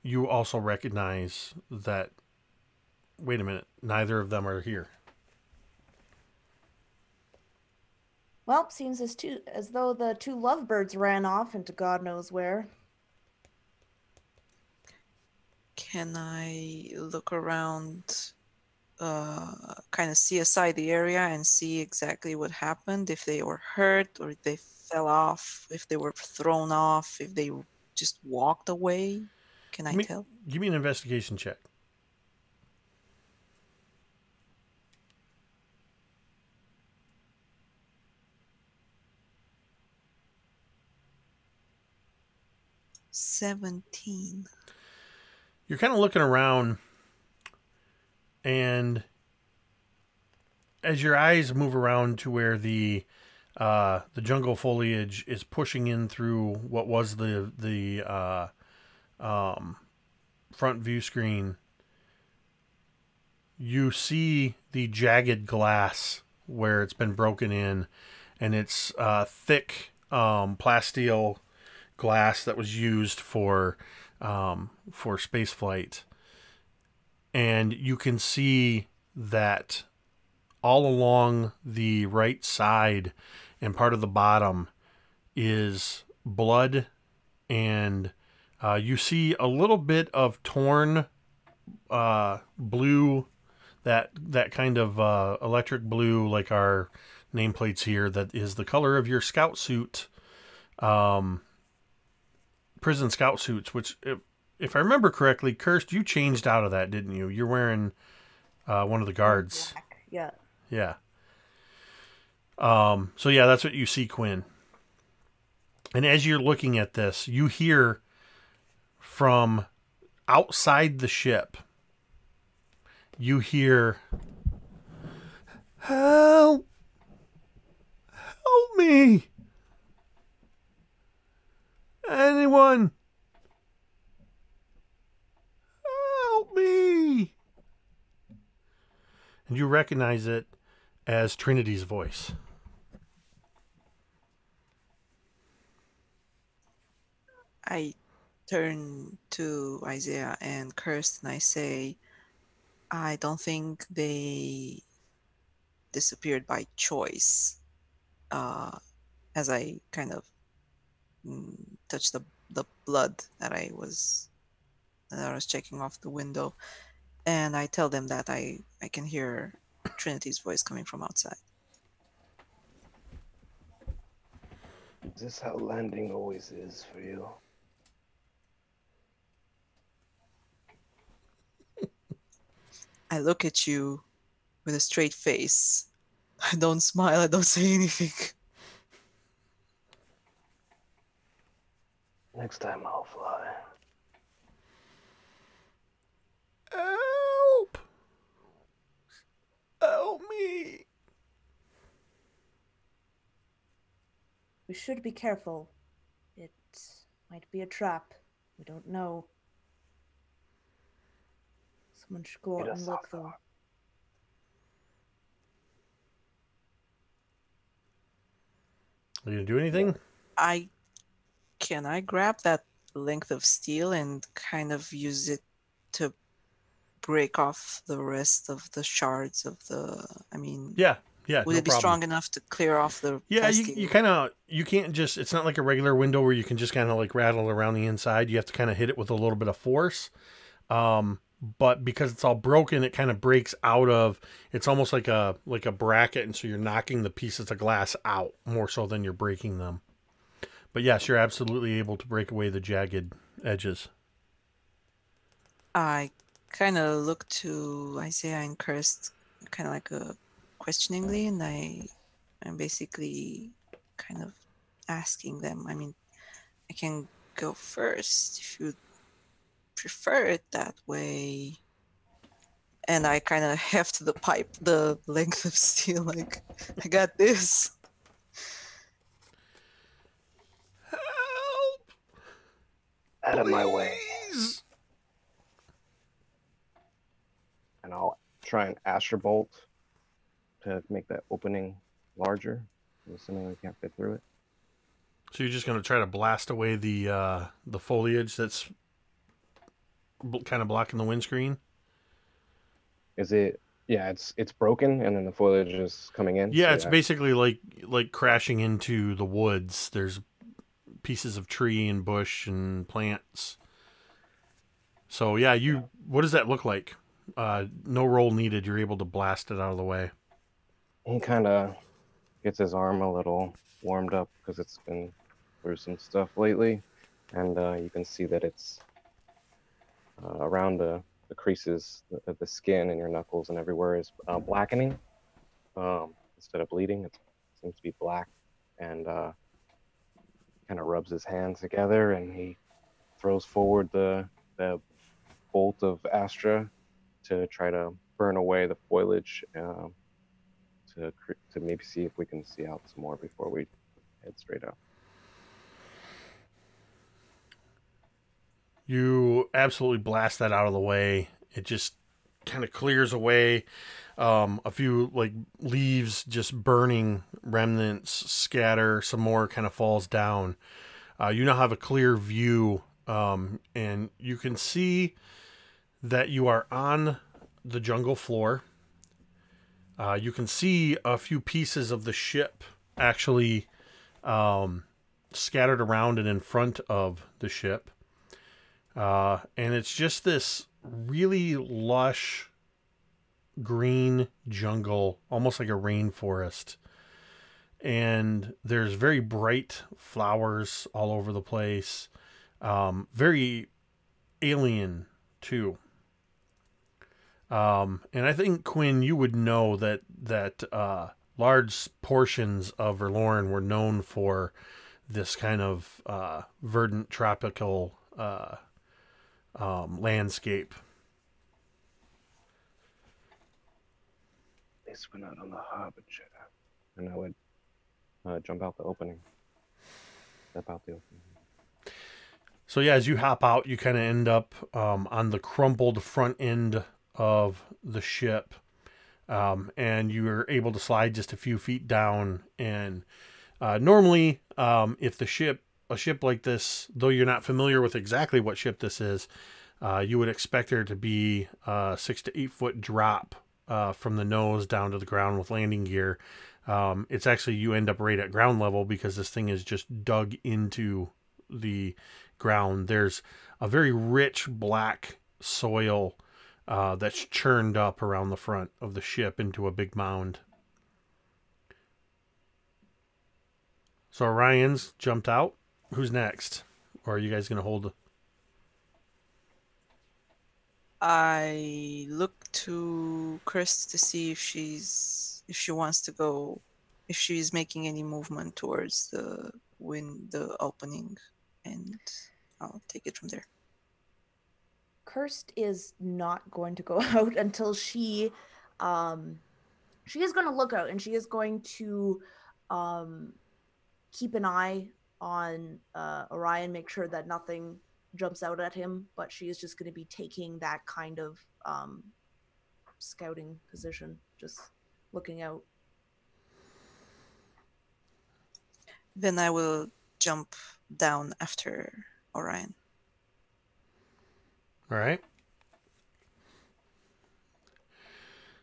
you also recognize that, wait a minute, neither of them are here. Well, seems as though the two lovebirds ran off into God knows where. Can I look around, kind of see aside the area and see exactly what happened? If they were hurt or if they fell off, if they were thrown off, if they just walked away? Can I tell? Give me an investigation check. $17. You're kind of looking around, and as your eyes move around to where the jungle foliage is pushing in through what was the front view screen, you see the jagged glass where it's been broken in, and it's thick plasteel glass that was used for space flight. And you can see that all along the right side and part of the bottom is blood, and you see a little bit of torn blue, that kind of electric blue, like our nameplates here, that is the color of your scout suit, prison scout suits, which, if I remember correctly, Kirst, you changed out of that, didn't you? You're wearing one of the guards. Black. Yeah. Yeah. So yeah, that's what you see, Quinn. And as you're looking at this, you hear from outside the ship, you hear, "Help! Help me! Anyone! Help me!" And you recognize it as Trinity's voice. I turn to Isaiah and Kirst and I say, I don't think they disappeared by choice. As I kind of touch the blood that I was checking off the window, and I tell them that I can hear Trinity's voice coming from outside. Is this how landing always is for you? I look at you with a straight face. I don't smile, I don't say anything. Next time I'll fly. Help! Help me! We should be careful. It might be a trap. We don't know. Someone should go out and look, though. Are you gonna do anything? Can I grab that length of steel and kind of use it to break off the rest of the shards of the, I mean, Yeah, would no it be problem. strong enough to clear off the Yeah, testing? you kind of, you can't just, it's not like a regular window where you can just kind of like rattle around the inside. You have to kind of hit it with a little bit of force. But because it's all broken, it kind of breaks out of, it's almost like a bracket, and so you're knocking the pieces of glass out more so than you're breaking them. But yes, you're absolutely able to break away the jagged edges. I kind of look to Isaiah and Kirst kind of like questioningly, and I'm basically kind of asking them, I mean, I can go first if you prefer it that way. And I kind of heft the pipe, the length of steel, like, I got this. Help! Out of my way. Please! And I'll try and Astral Bolt to make that opening larger. I'm assuming we can't fit through it. So you're just going to try to blast away the foliage that's kind of blocking the windscreen? Is it? Yeah, it's broken, and then the foliage is coming in. Yeah, so it's basically like crashing into the woods. There's pieces of tree and bush and plants. So yeah, what does that look like? No roll needed. You're able to blast it out of the way. He kind of gets his arm a little warmed up because it's been through some stuff lately, and you can see that it's around the creases of the skin and your knuckles and everywhere is blackening. Instead of bleeding, it seems to be black, and kind of rubs his hands together, and he throws forward the bolt of Astra to try to burn away the foliage, to maybe see if we can see out some more before we head straight up. You absolutely blast that out of the way. It just kind of clears away. A few like leaves, just burning remnants scatter. Some more kind of falls down. You now have a clear view, and you can see that you are on the jungle floor. You can see a few pieces of the ship actually scattered around and in front of the ship. And it's just this really lush green jungle, almost like a rainforest. And there's very bright flowers all over the place. Very alien, too. And I think, Quinn, you would know that large portions of Verloren were known for this kind of verdant tropical landscape. At least we're not on the Harbinger. And I would jump out the opening. Step out the opening. So yeah, as you hop out, you kind of end up on the crumpled front end of the ship, and you are able to slide just a few feet down. And normally, if a ship like this, though you're not familiar with exactly what ship this is, you would expect there to be a 6 to 8 foot drop from the nose down to the ground with landing gear. It's actually, you end up right at ground level because this thing is just dug into the ground. There's a very rich black soil that's churned up around the front of the ship into a big mound. So Orion's jumped out. Who's next? Or are you guys going to hold? I look to Chris to see if she wants to go, if she's making any movement towards the opening, and I'll take it from there. Kirst is not going to go out until she is going to look out, and she is going to keep an eye on Orion, make sure that nothing jumps out at him, but she is just going to be taking that kind of scouting position, just looking out. Then I will jump down after Orion. All right.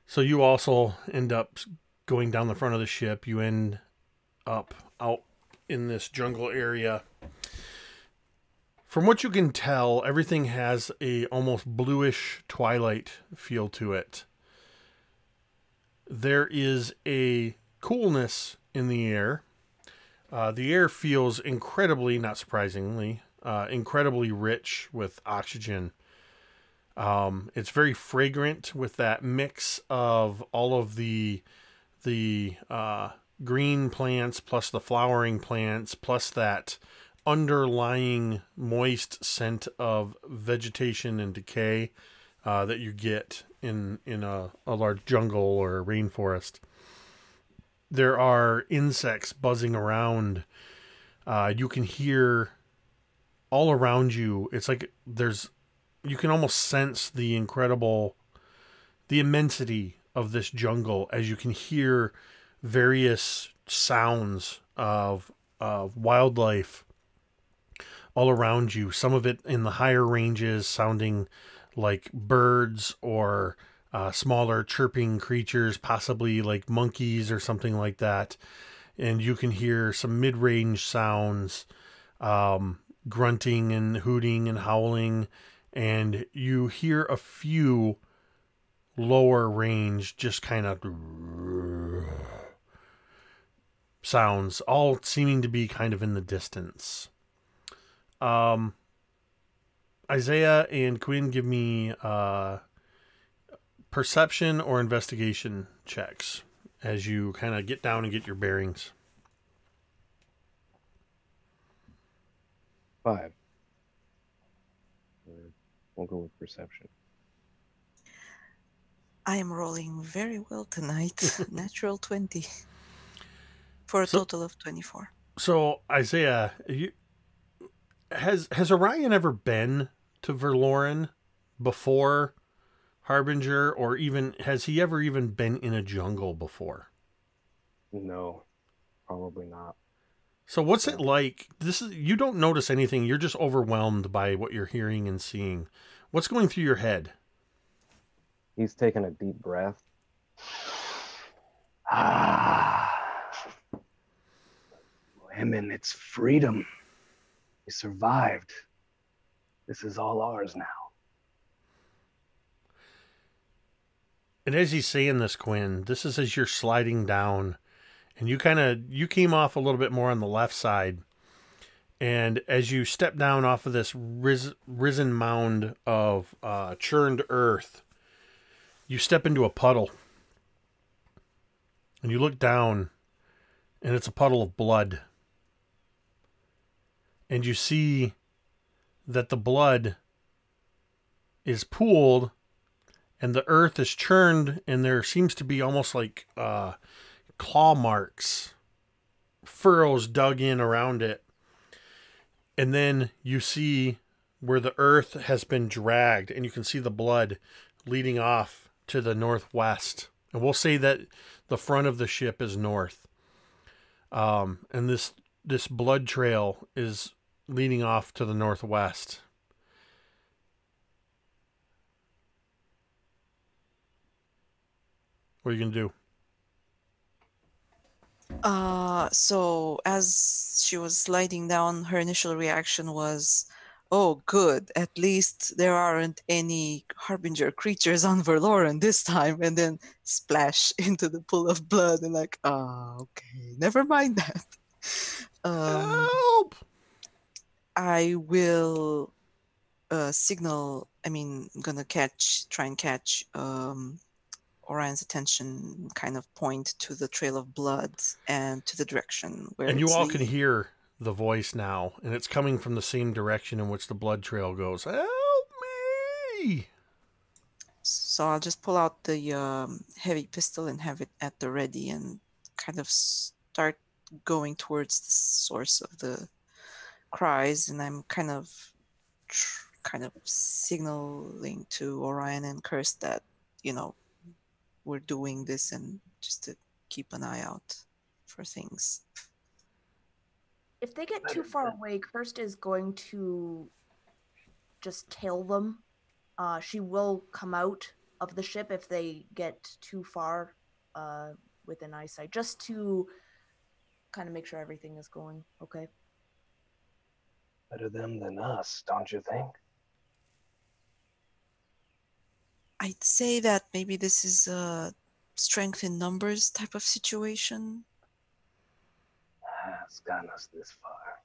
So you also end up going down the front of the ship. You end up out in this jungle area. From what you can tell, everything has a almost bluish twilight feel to it. There is a coolness in the air. The air feels incredibly, not surprisingly, incredibly rich with oxygen. It's very fragrant with that mix of all of the green plants plus the flowering plants plus that underlying moist scent of vegetation and decay that you get in a large jungle or a rainforest. There are insects buzzing around. You can hear all around you. It's like you can almost sense the immensity of this jungle as you can hear various sounds of wildlife all around you. Some of it in the higher ranges sounding like birds or smaller chirping creatures, possibly like monkeys or something like that. And you can hear some mid-range sounds, grunting and hooting and howling. And you hear a few lower range, just kind of sounds, all seeming to be kind of in the distance. Isaiah and Quinn, give me perception or investigation checks as you kind of get down and get your bearings. 5. We'll go with perception. I am rolling very well tonight. Natural 20. For a total of 24. So, Isaiah, has Orion ever been to Verloren before Harbinger, or even has he ever even been in a jungle before? No, probably not. So what's it like? You don't notice anything. You're just overwhelmed by what you're hearing and seeing. What's going through your head? He's taking a deep breath. Women, it's freedom. We survived. This is all ours now. And as he's saying this, Quinn, this is as you're sliding down, and you came off a little bit more on the left side. And as you step down off of this risen mound of churned earth, you step into a puddle. And you look down, and it's a puddle of blood. And you see that the blood is pooled, and the earth is churned, and there seems to be almost like claw marks, furrows dug in around it. And then you see where the earth has been dragged, and you can see the blood leading off to the northwest. And we'll say that the front of the ship is north. And this blood trail is leading off to the northwest. What are you going to do? So as she was sliding down, her initial reaction was, oh, good. At least there aren't any Harbinger creatures on Verloren this time. And then splash into the pool of blood and like, okay, never mind that. Help! I will signal, I'm gonna try and catch Orion's attention, kind of point to the trail of blood and to the direction where and you it's all leading. can hear the voice now, and it's coming from the same direction in which the blood trail goes. Help me! So I'll just pull out the heavy pistol and have it at the ready and kind of start going towards the source of the cries, and I'm kind of signaling to Orion and Curse that, we're doing this and just to keep an eye out for things. If they get too far away, Kirst is going to just tail them. She will come out of the ship if they get too far within eyesight, just to kind of make sure everything is going okay. Better them than us, don't you think? I'd say that maybe this is a strength in numbers type of situation. It's gotten us this far.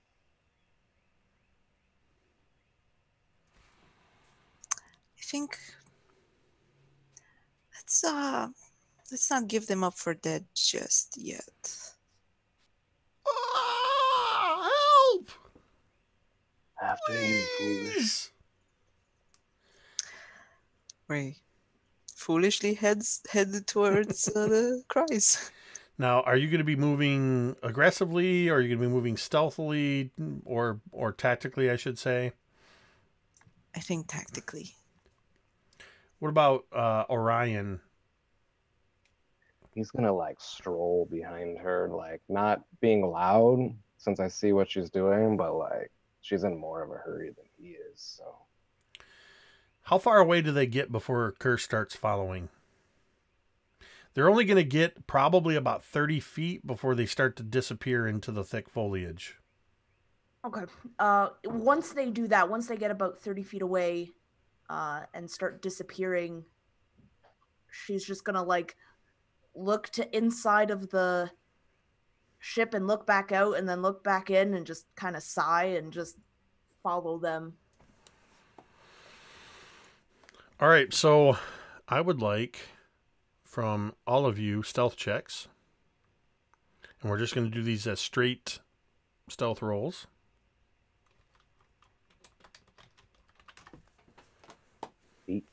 I think let's not give them up for dead just yet. Ah, help! After you, foolish. Please! Ray foolishly headed towards the cries. Now, are you going to be moving aggressively, or are you going to be moving stealthily, or tactically, I should say? I think tactically. What about Orion? He's gonna like stroll behind her, like not being loud since I see what she's doing, but like she's in more of a hurry than he is. So How far away do they get before Kerr starts following? They're only going to get probably about 30 feet before they start to disappear into the thick foliage. Okay. Once they do that, once they get about 30 feet away and start disappearing, she's just gonna like look to inside of the ship and look back out and then look back in and just kind of sigh and just follow them. All right, so I would like from all of you stealth checks. And we're just going to do these as straight stealth rolls. Eight.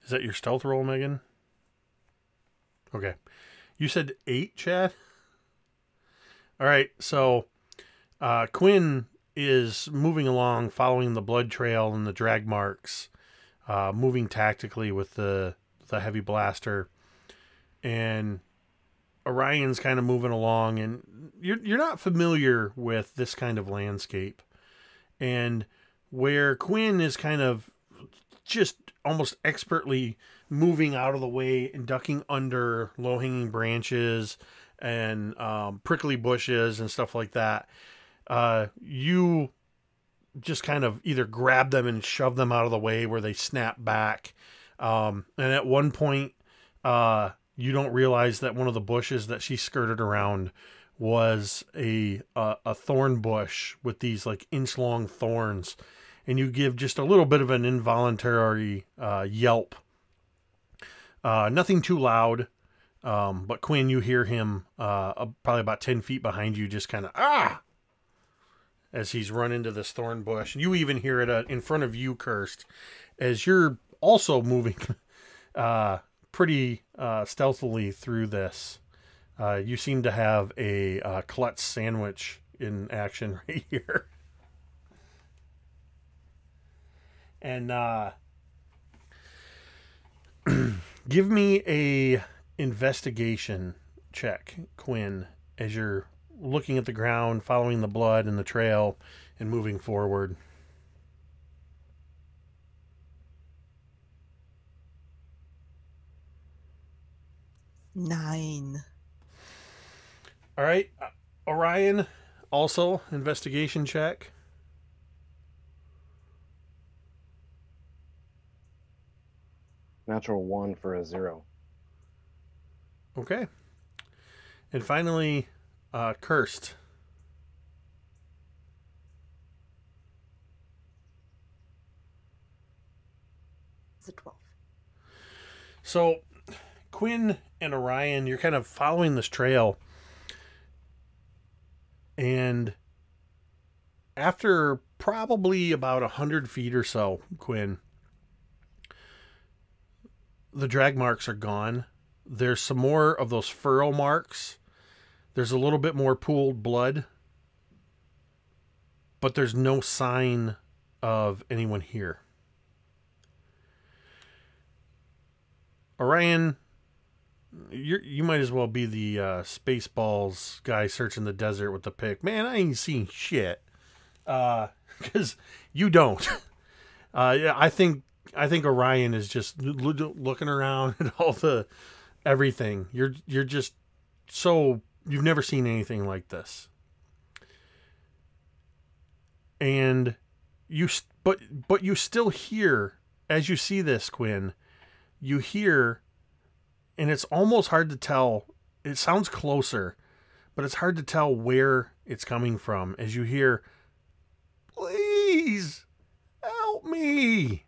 Is that your stealth roll, Megan? Okay. You said 8, Chad? All right, so Quinn is moving along, following the blood trail and the drag marks, moving tactically with the heavy blaster, and Orion's kind of moving along, and you're not familiar with this kind of landscape, and where Quinn is kind of just almost expertly moving out of the way and ducking under low-hanging branches and prickly bushes and stuff like that. You just kind of either grab them and shove them out of the way where they snap back. And at one point, you don't realize that one of the bushes that she skirted around was a thorn bush with these like inch-long thorns. And you give just a little bit of an involuntary yelp. Nothing too loud. But Quinn, you hear him probably about 10 feet behind you, just kind of, as he's run into this thorn bush. You even hear it in front of you, Kirst, as you're also moving pretty stealthily through this. You seem to have a klutz sandwich in action right here. And give me a investigation check, Quinn, as you're looking at the ground, following the blood and the trail, and moving forward. Nine. All right, Orion, also investigation check. Natural 1 for a 0. Okay. And finally, Kirst. It's a 12. So, Quinn and Orion, you're kind of following this trail. And after probably about 100 feet or so, Quinn, the drag marks are gone. There's some more of those furrow marks. There's a little bit more pooled blood. But there's no sign of anyone here. Orion, you might as well be the Spaceballs guy searching the desert with the pick. Man, I ain't seen shit. Because you don't. Yeah, I think Orion is just looking around at all the everything. You're just so you've never seen anything like this, and but you still hear as you see this, Quinn. You hear, and it's almost hard to tell. It sounds closer, but it's hard to tell where it's coming from as you hear, "Please help me."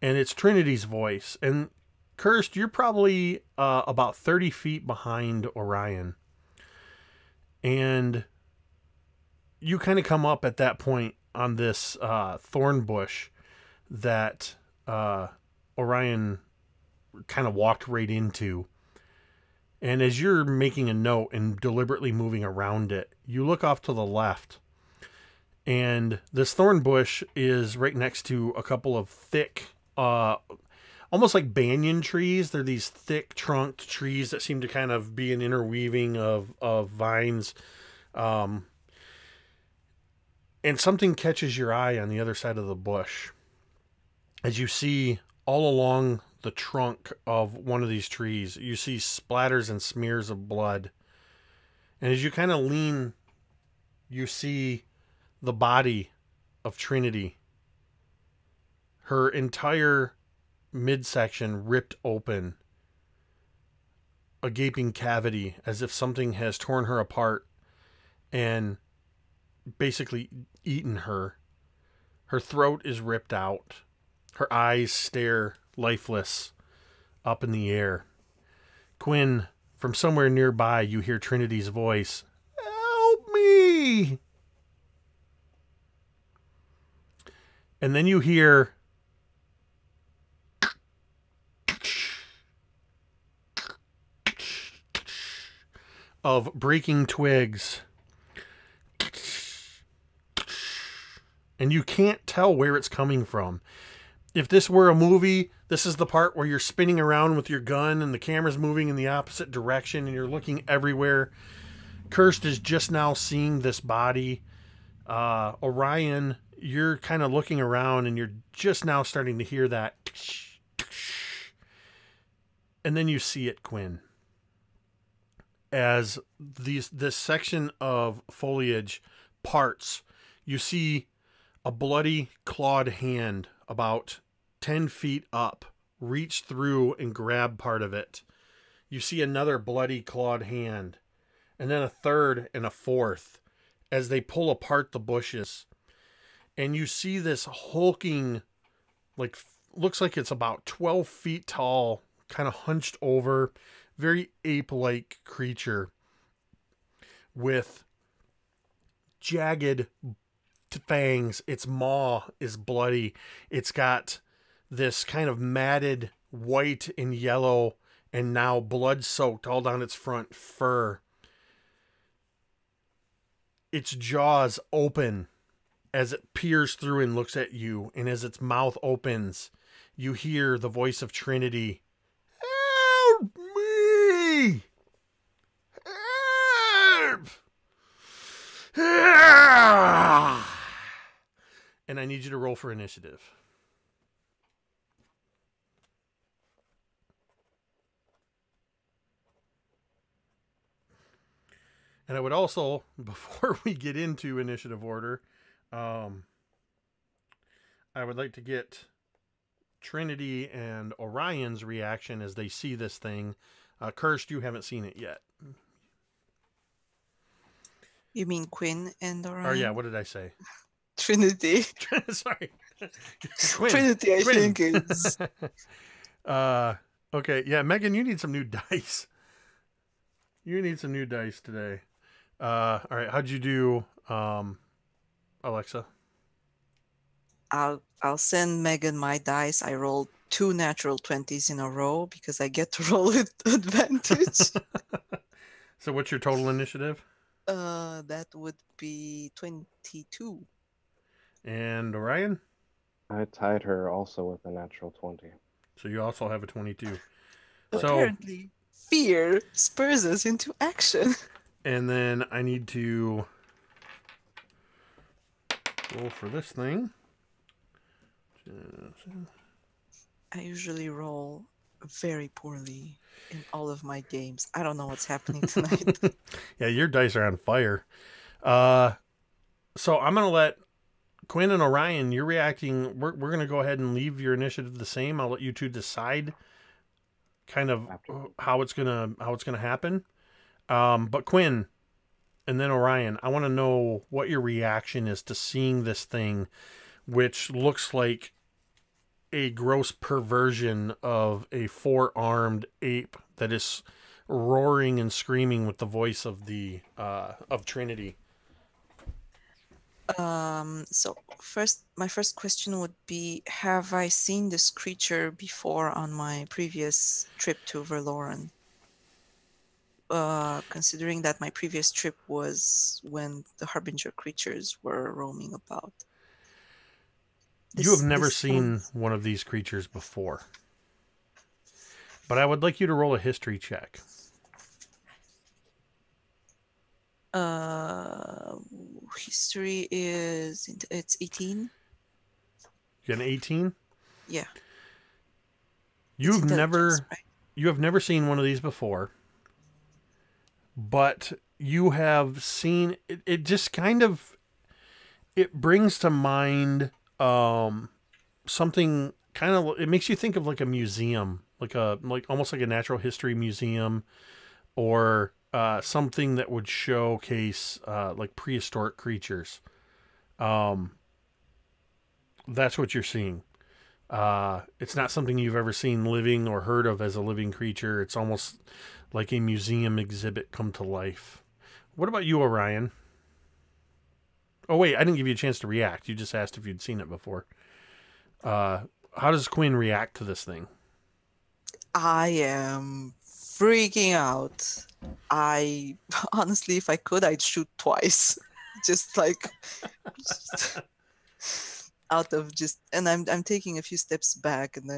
And it's Trinity's voice. And Cursed, you're probably about 30 feet behind Orion. And you kind of come up at that point on this thorn bush that Orion kind of walked right into. And as you're making a note and deliberately moving around it, you look off to the left. And this thorn bush is right next to a couple of thick, almost like banyan trees. They're these thick trunked trees that seem to kind of be an interweaving of vines. And something catches your eye on the other side of the bush. As you see all along the trunk of one of these trees, you see splatters and smears of blood. And as you kind of lean, you see the body of Trinity. Her entire midsection ripped open. A gaping cavity as if something has torn her apart and basically eaten her. Her throat is ripped out. Her eyes stare lifeless up in the air. Quinn, from somewhere nearby, you hear Trinity's voice. "Help me!" And then you hear of breaking twigs. And you can't tell where it's coming from. If this were a movie, this is the part where you're spinning around with your gun and the camera's moving in the opposite direction and you're looking everywhere. Cursed is just now seeing this body. Orion, you're kind of looking around and you're just now starting to hear that. And then you see it, Quinn. As this section of foliage parts, you see a bloody clawed hand about 10 feet up reach through and grab part of it. You see another bloody clawed hand, and then a third and a fourth as they pull apart the bushes. And you see this hulking, like, looks like it's about 12 feet tall, kind of hunched over, very ape-like creature with jagged fangs. Its maw is bloody. It's got this kind of matted white and yellow and now blood-soaked all down its front fur. Its jaws open as it peers through and looks at you, and as its mouth opens, you hear the voice of Trinity. "Help me! Help!" And I need you to roll for initiative. And I would also, before we get into initiative order, I would like to get Trinity and Orion's reaction as they see this thing. Cursed, you haven't seen it yet. You mean Quinn and Orion? Oh, yeah, what did I say? Trinity. Sorry. Quinn. Trinity, I think is. Okay, yeah, Megan, you need some new dice. You need some new dice today. All right, how'd you do, Alexa? I'll send Megan my dice. I rolled 2 natural 20s in a row because I get to roll with advantage. So what's your total initiative? That would be 22. And Orion? I tied her also with a natural 20. So you also have a 22. So, Apparently, fear spurs us into action. and then I need to roll for this thing. I usually roll very poorly in all of my games. I don't know what's happening tonight. Yeah, your dice are on fire. So I'm going to let Quinn and Orion, you're reacting. We're going to go ahead and leave your initiative the same. I'll let you two decide kind of how it's going to happen. But Quinn and then Orion, I want to know what your reaction is to seeing this thing, which looks like a gross perversion of a four-armed ape that is roaring and screaming with the voice of the of Trinity. So my first question would be, have I seen this creature before on my previous trip to Verloren? Considering that my previous trip was when the Harbinger creatures were roaming about. You have never seen one of these creatures before. But I would like you to roll a history check. History it's 18. You got an 18? Yeah. You have never seen one of these before. But you have seen it just kind of, it brings to mind something kind of, it makes you think of like a museum, like almost like a natural history museum, or something that would showcase like prehistoric creatures. That's what you're seeing. It's not something you've ever seen living or heard of as a living creature. It's almost like a museum exhibit come to life. What about you, Orion? Oh, wait, I didn't give you a chance to react. You just asked if you'd seen it before. How does Quinn react to this thing? I am freaking out. I honestly, if I could, I'd shoot twice. Just like out of just, and I'm taking a few steps back, and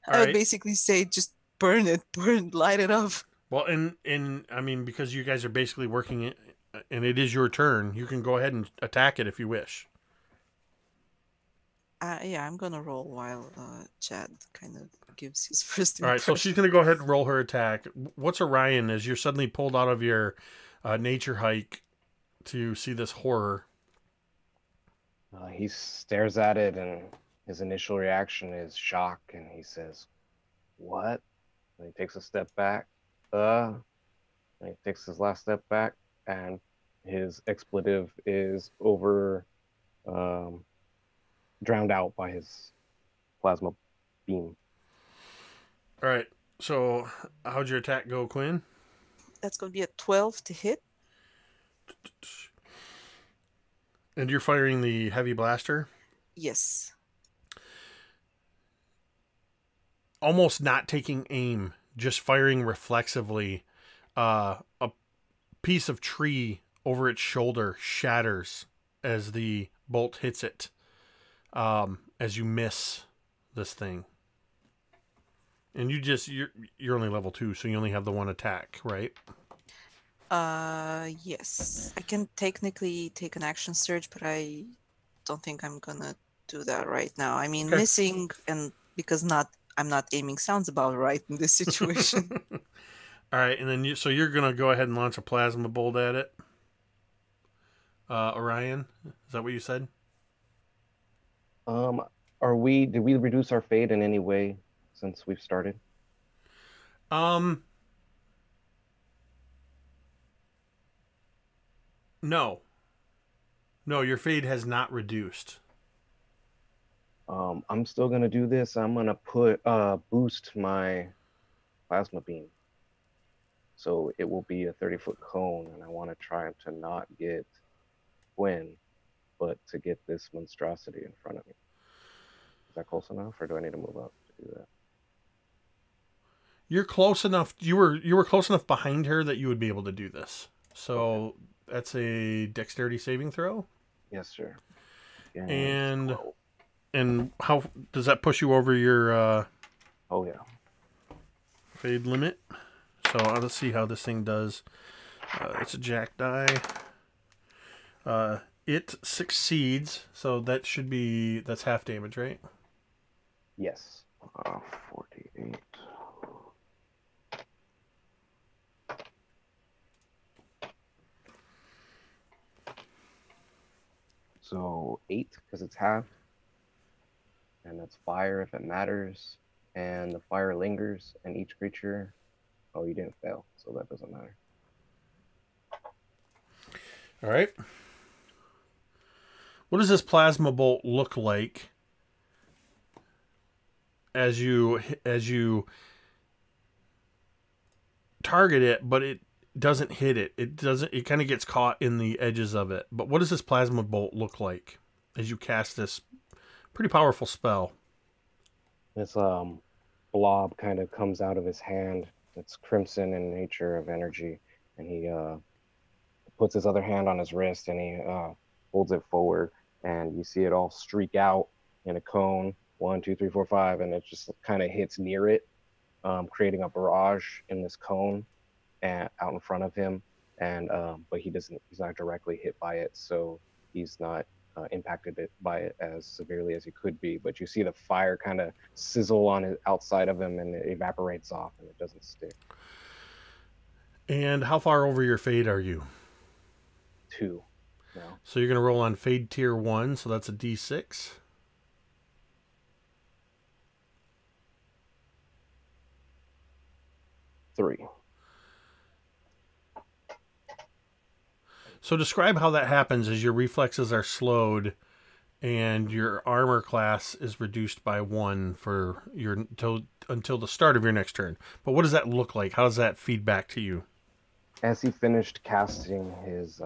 I would basically say, just burn it, light it up. Well, and I mean, because you guys are basically working it, and it is your turn, you can go ahead and attack it if you wish. Yeah, I'm gonna roll while Chad kind of gives his first impression. All right, so she's gonna go ahead and roll her attack. What's Orion as you're suddenly pulled out of your nature hike to see this horror? He stares at it, and his initial reaction is shock, and he says, "What?" And he takes a step back. And he takes his last step back, and his expletive is drowned out by his plasma beam. All right, so how'd your attack go, Quinn? That's going to be a 12 to hit. And you're firing the heavy blaster? Yes. Almost not taking aim, just firing reflexively. A piece of tree over its shoulder shatters as the bolt hits it. As you miss this thing. And you're only level 2, so you only have the one attack, right? Yes. I can technically take an action surge, but I don't think I'm gonna do that right now. I mean, missing and because I'm not aiming sounds about right in this situation. All right, and then you're gonna go ahead and launch a plasma bolt at it. Orion, is that what you said? Did we reduce our fade in any way since we've started? No, your fade has not reduced. I'm still gonna do this. I'm gonna boost my plasma beam, so it will be a 30-foot cone, and I want to try to not get Gwen, but to get this monstrosity in front of me. Is that close enough, or do I need to move up to do that? You're close enough. You were close enough behind her that you would be able to do this. So that's a dexterity saving throw. Yes, sir. Yeah, and how does that push you over your Oh yeah. Fade limit. So let's see how this thing does. It's a jack die. It succeeds, so that should be, that's half damage, right? Yes. 48. So 8 because it's half, and that's fire if it matters, and the fire lingers, and each creature. Oh, you didn't fail, so that doesn't matter. All right. What does this plasma bolt look like as you target it, but it doesn't hit it? It kind of gets caught in the edges of it. But what does this plasma bolt look like as you cast this pretty powerful spell? This blob kind of comes out of his hand. It's crimson in nature of energy, and he puts his other hand on his wrist, and he holds it forward, and you see it all streak out in a cone, 1, 2, 3, 4, 5, and it just kind of hits near it, creating a barrage in this cone and out in front of him. And but he's not directly hit by it, so he's not impacted by it as severely as he could be. But you see the fire kind of sizzle on the outside of him, and it evaporates off, and it doesn't stick. And how far over your fade are you? 2 now. So you're going to roll on Fade Tier 1, so that's a D6. Three. So describe how that happens as your reflexes are slowed and your armor class is reduced by 1 for your until the start of your next turn. But what does that look like? How does that feed back to you? As he finished casting his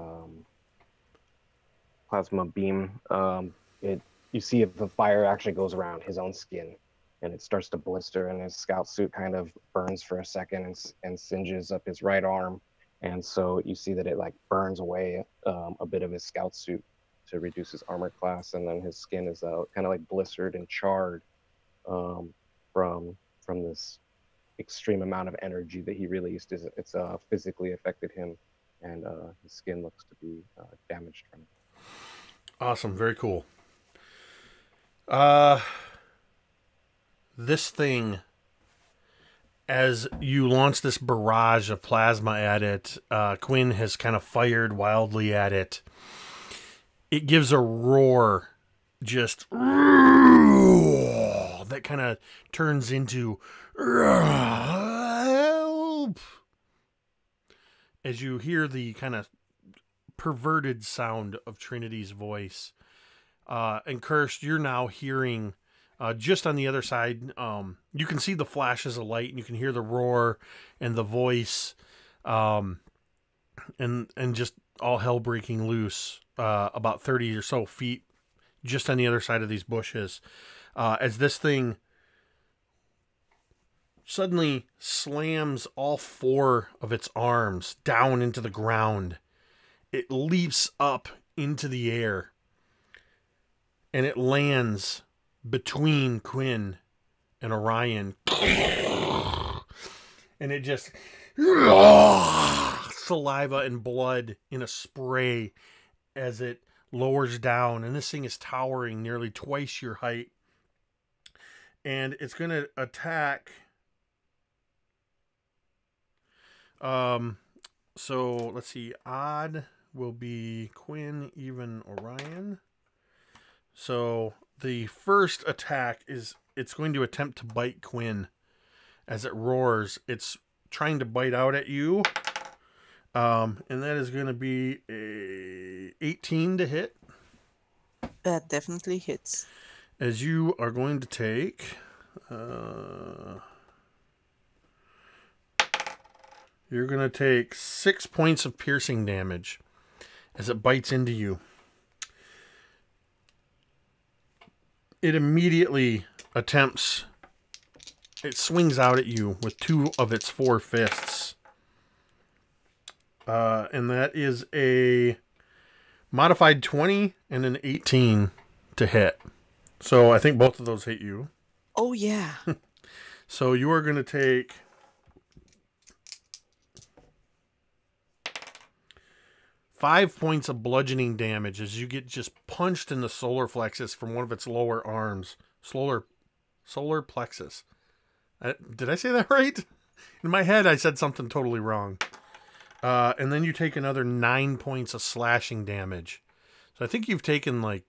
plasma beam, you see if the fire actually goes around his own skin, and it starts to blister, and his scout suit kind of burns for a second and singes up his right arm. And so you see that it like burns away a bit of his scout suit to reduce his armor class, and then his skin is kind of like blistered and charred from this extreme amount of energy that he released. It's physically affected him, and his skin looks to be damaged from it. Awesome, very cool. This thing, as you launch this barrage of plasma at it, Quinn has kind of fired wildly at it. It gives a roar, just that kind of turns into help as you hear the kind of perverted sound of Trinity's voice. And Cursed, you're now hearing just on the other side. You can see the flashes of light, and you can hear the roar and the voice, and just all hell breaking loose about 30 or so feet just on the other side of these bushes, as this thing suddenly slams all 4 of its arms down into the ground. It leaps up into the air, and it lands between Quinn and Orion. And it just saliva and blood in a spray as it lowers down. And this thing is towering nearly twice your height. And it's going to attack. So let's see. Odd will be Quinn, even Orion. So the first attack it's going to attempt to bite Quinn as it roars. It's trying to bite out at you. And that is going to be a 18 to hit. That definitely hits. As you are going to take... you're going to take 6 points of piercing damage as it bites into you. It immediately attempts... It swings out at you with 2 of its 4 fists. And that is a modified 20 and an 18 to hit. So I think both of those hit you. Oh, yeah. So you are going to take 5 points of bludgeoning damage as you get just punched in the solar plexus from one of its lower arms. Solar plexus. Did I say that right? In my head, I said something totally wrong. And then you take another 9 points of slashing damage. So I think you've taken like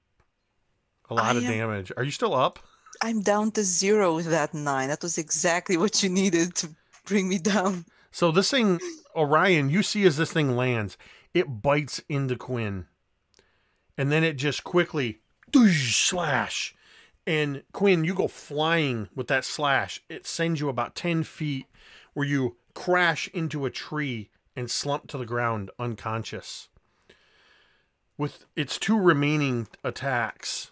a lot of damage. Are you still up? I'm down to 0 with that 9. That was exactly what you needed to bring me down. So this thing, Orion, you see as this thing lands, it bites into Quinn. And then it just quickly slash. And Quinn, you go flying with that slash. It sends you about 10 feet where you crash into a tree and slump to the ground unconscious. With its 2 remaining attacks,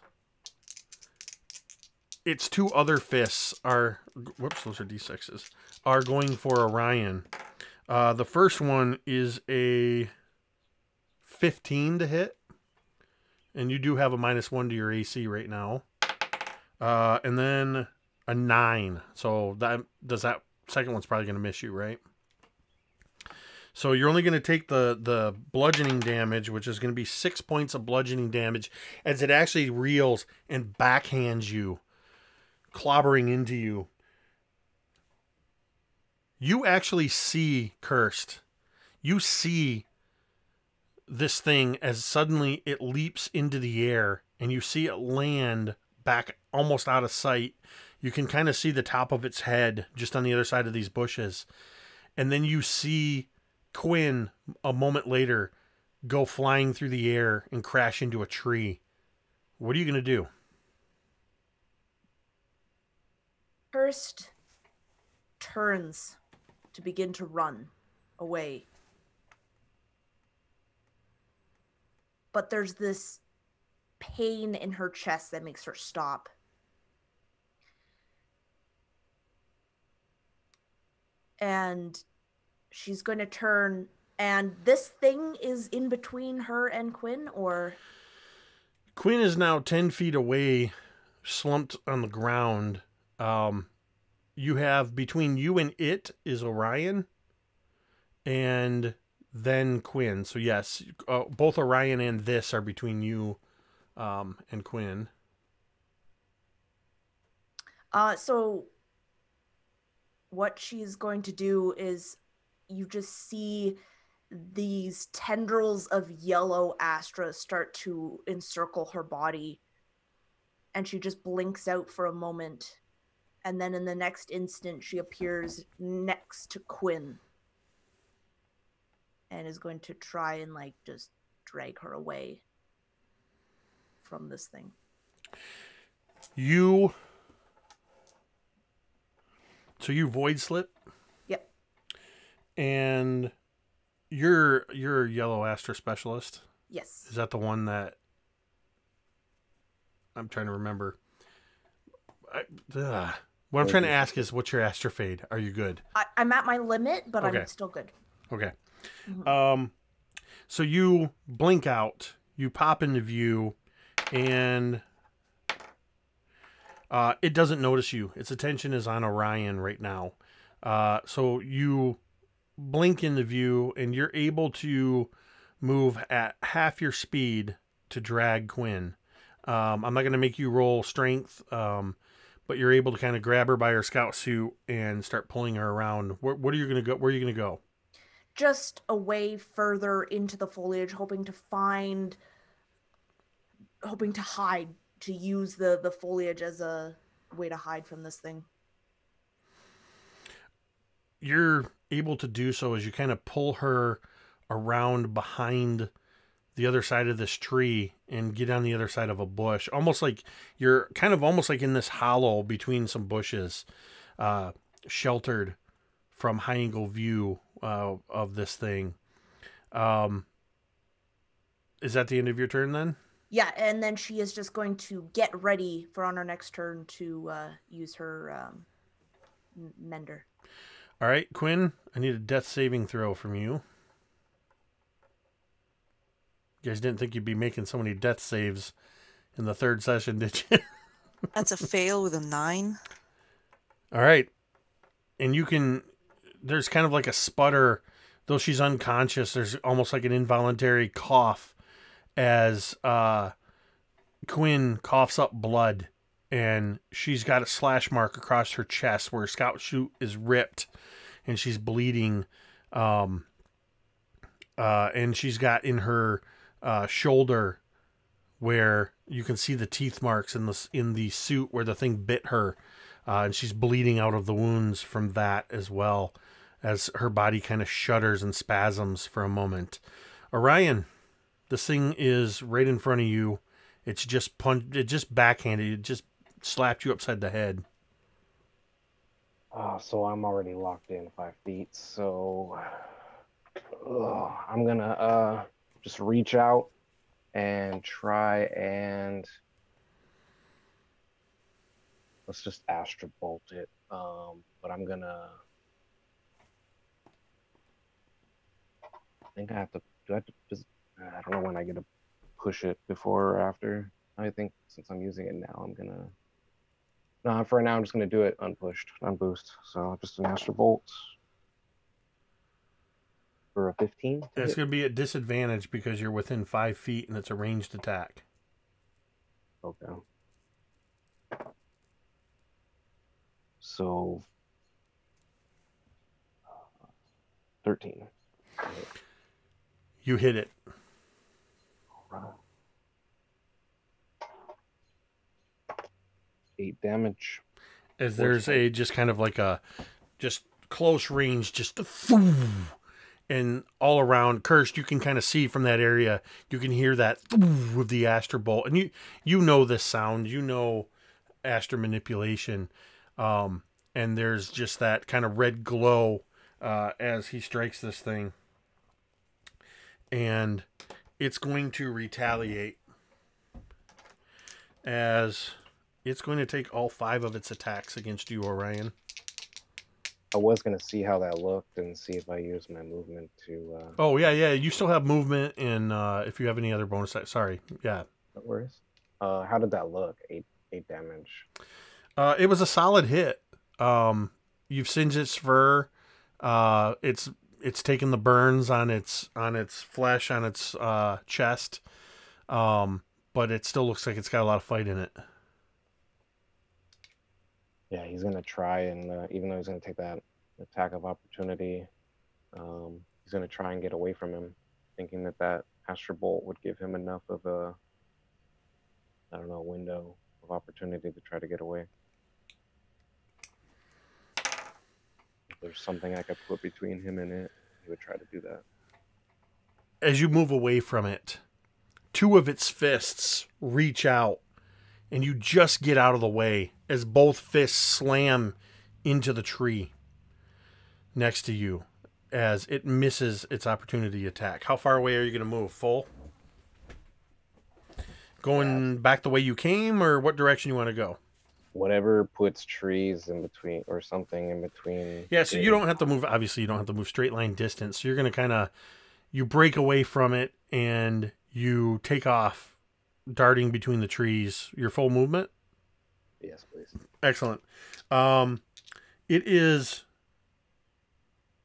its 2 other fists are, whoops, those are D6s, are going for Orion. The first one is a 15 to hit. And you do have a -1 to your AC right now. And then a 9. So that second one's probably going to miss you, right? So you're only going to take the bludgeoning damage, which is going to be 6 points of bludgeoning damage, as it actually reels and backhands you, clobbering into you. You actually see, Cursed, you see this thing as suddenly it leaps into the air, and you see it land back almost out of sight. You can kind of see the top of its head just on the other side of these bushes. And then you see Quinn a moment later go flying through the air and crash into a tree. What are you going to do? First turns to begin to run away. But there's this pain in her chest that makes her stop. And she's going to turn, and this thing is in between her and Quinn, or? Quinn is now 10 feet away, slumped on the ground. You have, between you and it is Orion, and then Quinn. So yes, both Orion and this are between you and Quinn. So what she's going to do is, you just see these tendrils of yellow Astra start to encircle her body, and she just blinks out for a moment, and then in the next instant she appears next to Quinn and is going to try and like just drag her away from this thing. So you void slip? Yep. And you're a yellow Astra specialist? Yes. Is that the one that I'm trying to remember? What I'm trying to ask is, what's your Astra fade? Are you good? I'm at my limit, but okay. I'm still good. Okay. Mm-hmm. So you blink out, you pop into view, and it doesn't notice you. Its attention is on Orion right now. So you blink into view, and you're able to move at half your speed to drag Quinn. I'm not going to make you roll strength, but you're able to kind of grab her by her scout suit and start pulling her around. Where are you going to go? Where are you going to go? Just away further into the foliage, hoping to hide, to use the foliage as a way to hide from this thing. You're able to do so as you kind of pull her around behind the other side of this tree and get on the other side of a bush. Almost like you're almost like in this hollow between some bushes, sheltered from high angle view of this thing. Is that the end of your turn then? Yeah, and then she is just going to get ready for on her next turn to use her mender. All right, Quinn, I need a death saving throw from you. You guys didn't think you'd be making so many death saves in the third session, did you? That's a fail with a 9. All right. and there's kind of like a sputter, though she's unconscious. There's almost like an involuntary cough as Quinn coughs up blood, and she's got a slash mark across her chest where her scout chute is ripped, and she's bleeding. And she's got in her shoulder where you can see the teeth marks in the suit where the thing bit her, and she's bleeding out of the wounds from that as well, as her body kind of shudders and spasms for a moment. Orion, this thing is right in front of you. It's just it just backhanded. It just slapped you upside the head. So I'm already locked in 5 feet. So I'm gonna just reach out and try and let's just Astral Bolt it. But I'm gonna. I think I have to. Do I have to? I don't know when I get to push it, before or after. I think since I'm using it now, I'm gonna. No, for now I'm just gonna do it unpushed, unboost. So just an Astral Bolt for a 15. It's going to be at disadvantage because you're within 5 feet and it's a ranged attack. Okay. So 13. You hit it. All right. 8 damage. As there's a just kind of like a just close range, just and all around. Cursed, you can kind of see from that area. You can hear that with the Astral Bolt, and you know this sound. You know Astral manipulation, and there's just that kind of red glow as he strikes this thing, and it's going to retaliate as it's going to take all 5 of its attacks against you, Orion. I was going to see how that looked and see if I use my movement to... Oh, yeah. You still have movement, and if you have any other bonus... Sorry, yeah. No worries. How did that look? 8 damage. It was a solid hit. You've singed its fur. It's taken the burns on its flesh, on its chest. But it still looks like it's got a lot of fight in it. Yeah, he's going to try and, even though he's going to take that attack of opportunity, he's going to try and get away from him, thinking that Astral Bolt would give him enough of a, I don't know, window of opportunity to try to get away. If there's something I could put between him and it, he would try to do that. As you move away from it, 2 of its fists reach out, and you just get out of the way as both fists slam into the tree next to you as it misses its opportunity attack. How far away are you going to move? Full? Going back the way you came, or what direction you want to go? Whatever puts trees in between or something in between. Yeah, so you don't have to move. Obviously, you don't have to move straight line distance. So you're going to kind of, you break away from it and you take off, darting between the trees. Your full movement? Yes, please. Excellent. It is,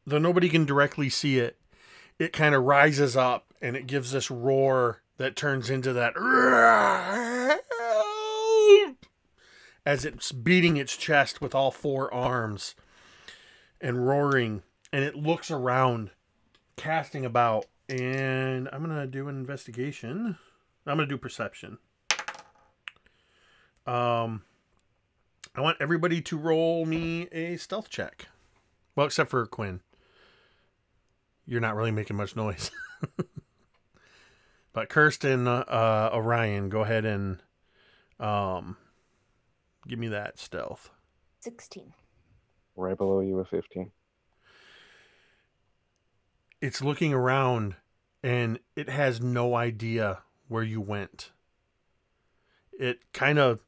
though nobody can directly see it, it kind of rises up and it gives this roar that turns into that as it's beating its chest with all 4 arms and roaring, and it looks around, casting about, and I'm going to do an investigation. I'm going to do perception. I want everybody to roll me a stealth check. Well, except for Quinn. You're not really making much noise. But Kirsten, Orion, go ahead and give me that stealth. 16. Right below you with 15. It's looking around, and it has no idea where you went. It kind of,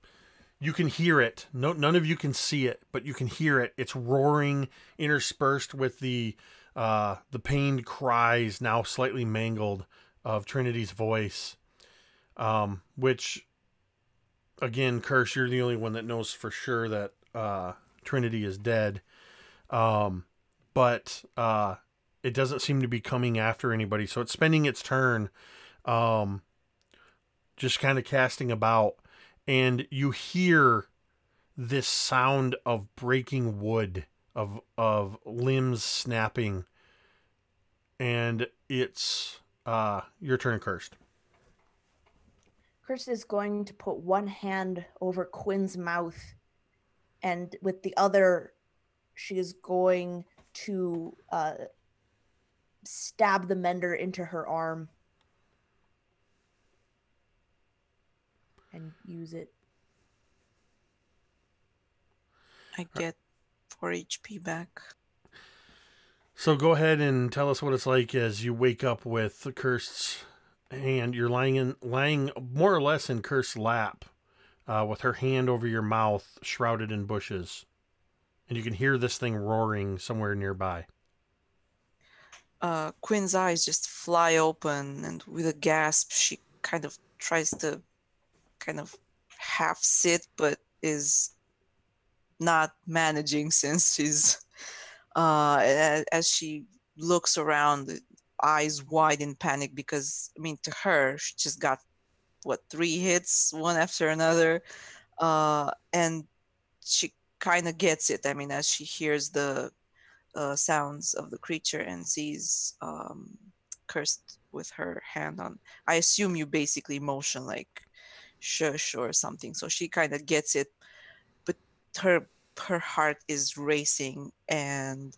you can hear it. No, none of you can see it, but you can hear it. It's roaring, interspersed with the pained cries, now slightly mangled, of Trinity's voice. Which, again, Kirsch, you're the only one that knows for sure that Trinity is dead. But it doesn't seem to be coming after anybody. So it's spending its turn, just kind of casting about. And you hear this sound of breaking wood, of limbs snapping. And it's your turn, Cursed. Kirst is going to put one hand over Quinn's mouth, and with the other, she is going to stab the mender into her arm and use it. I get 4 HP back. So go ahead and tell us what it's like as you wake up with Kirst's hand. You're lying more or less in Kirst's lap, with her hand over your mouth, shrouded in bushes, and you can hear this thing roaring somewhere nearby. Quinn's eyes just fly open, and with a gasp, she kind of tries to kind of half sit, but is not managing since she's as she looks around, eyes wide in panic, because I mean, to her, she just got 3 hits, one after another, and she kind of gets it. I mean, as she hears the sounds of the creature and sees Cursed with her hand on, I assume you basically motion like shush or something, so she kind of gets it, but her heart is racing, and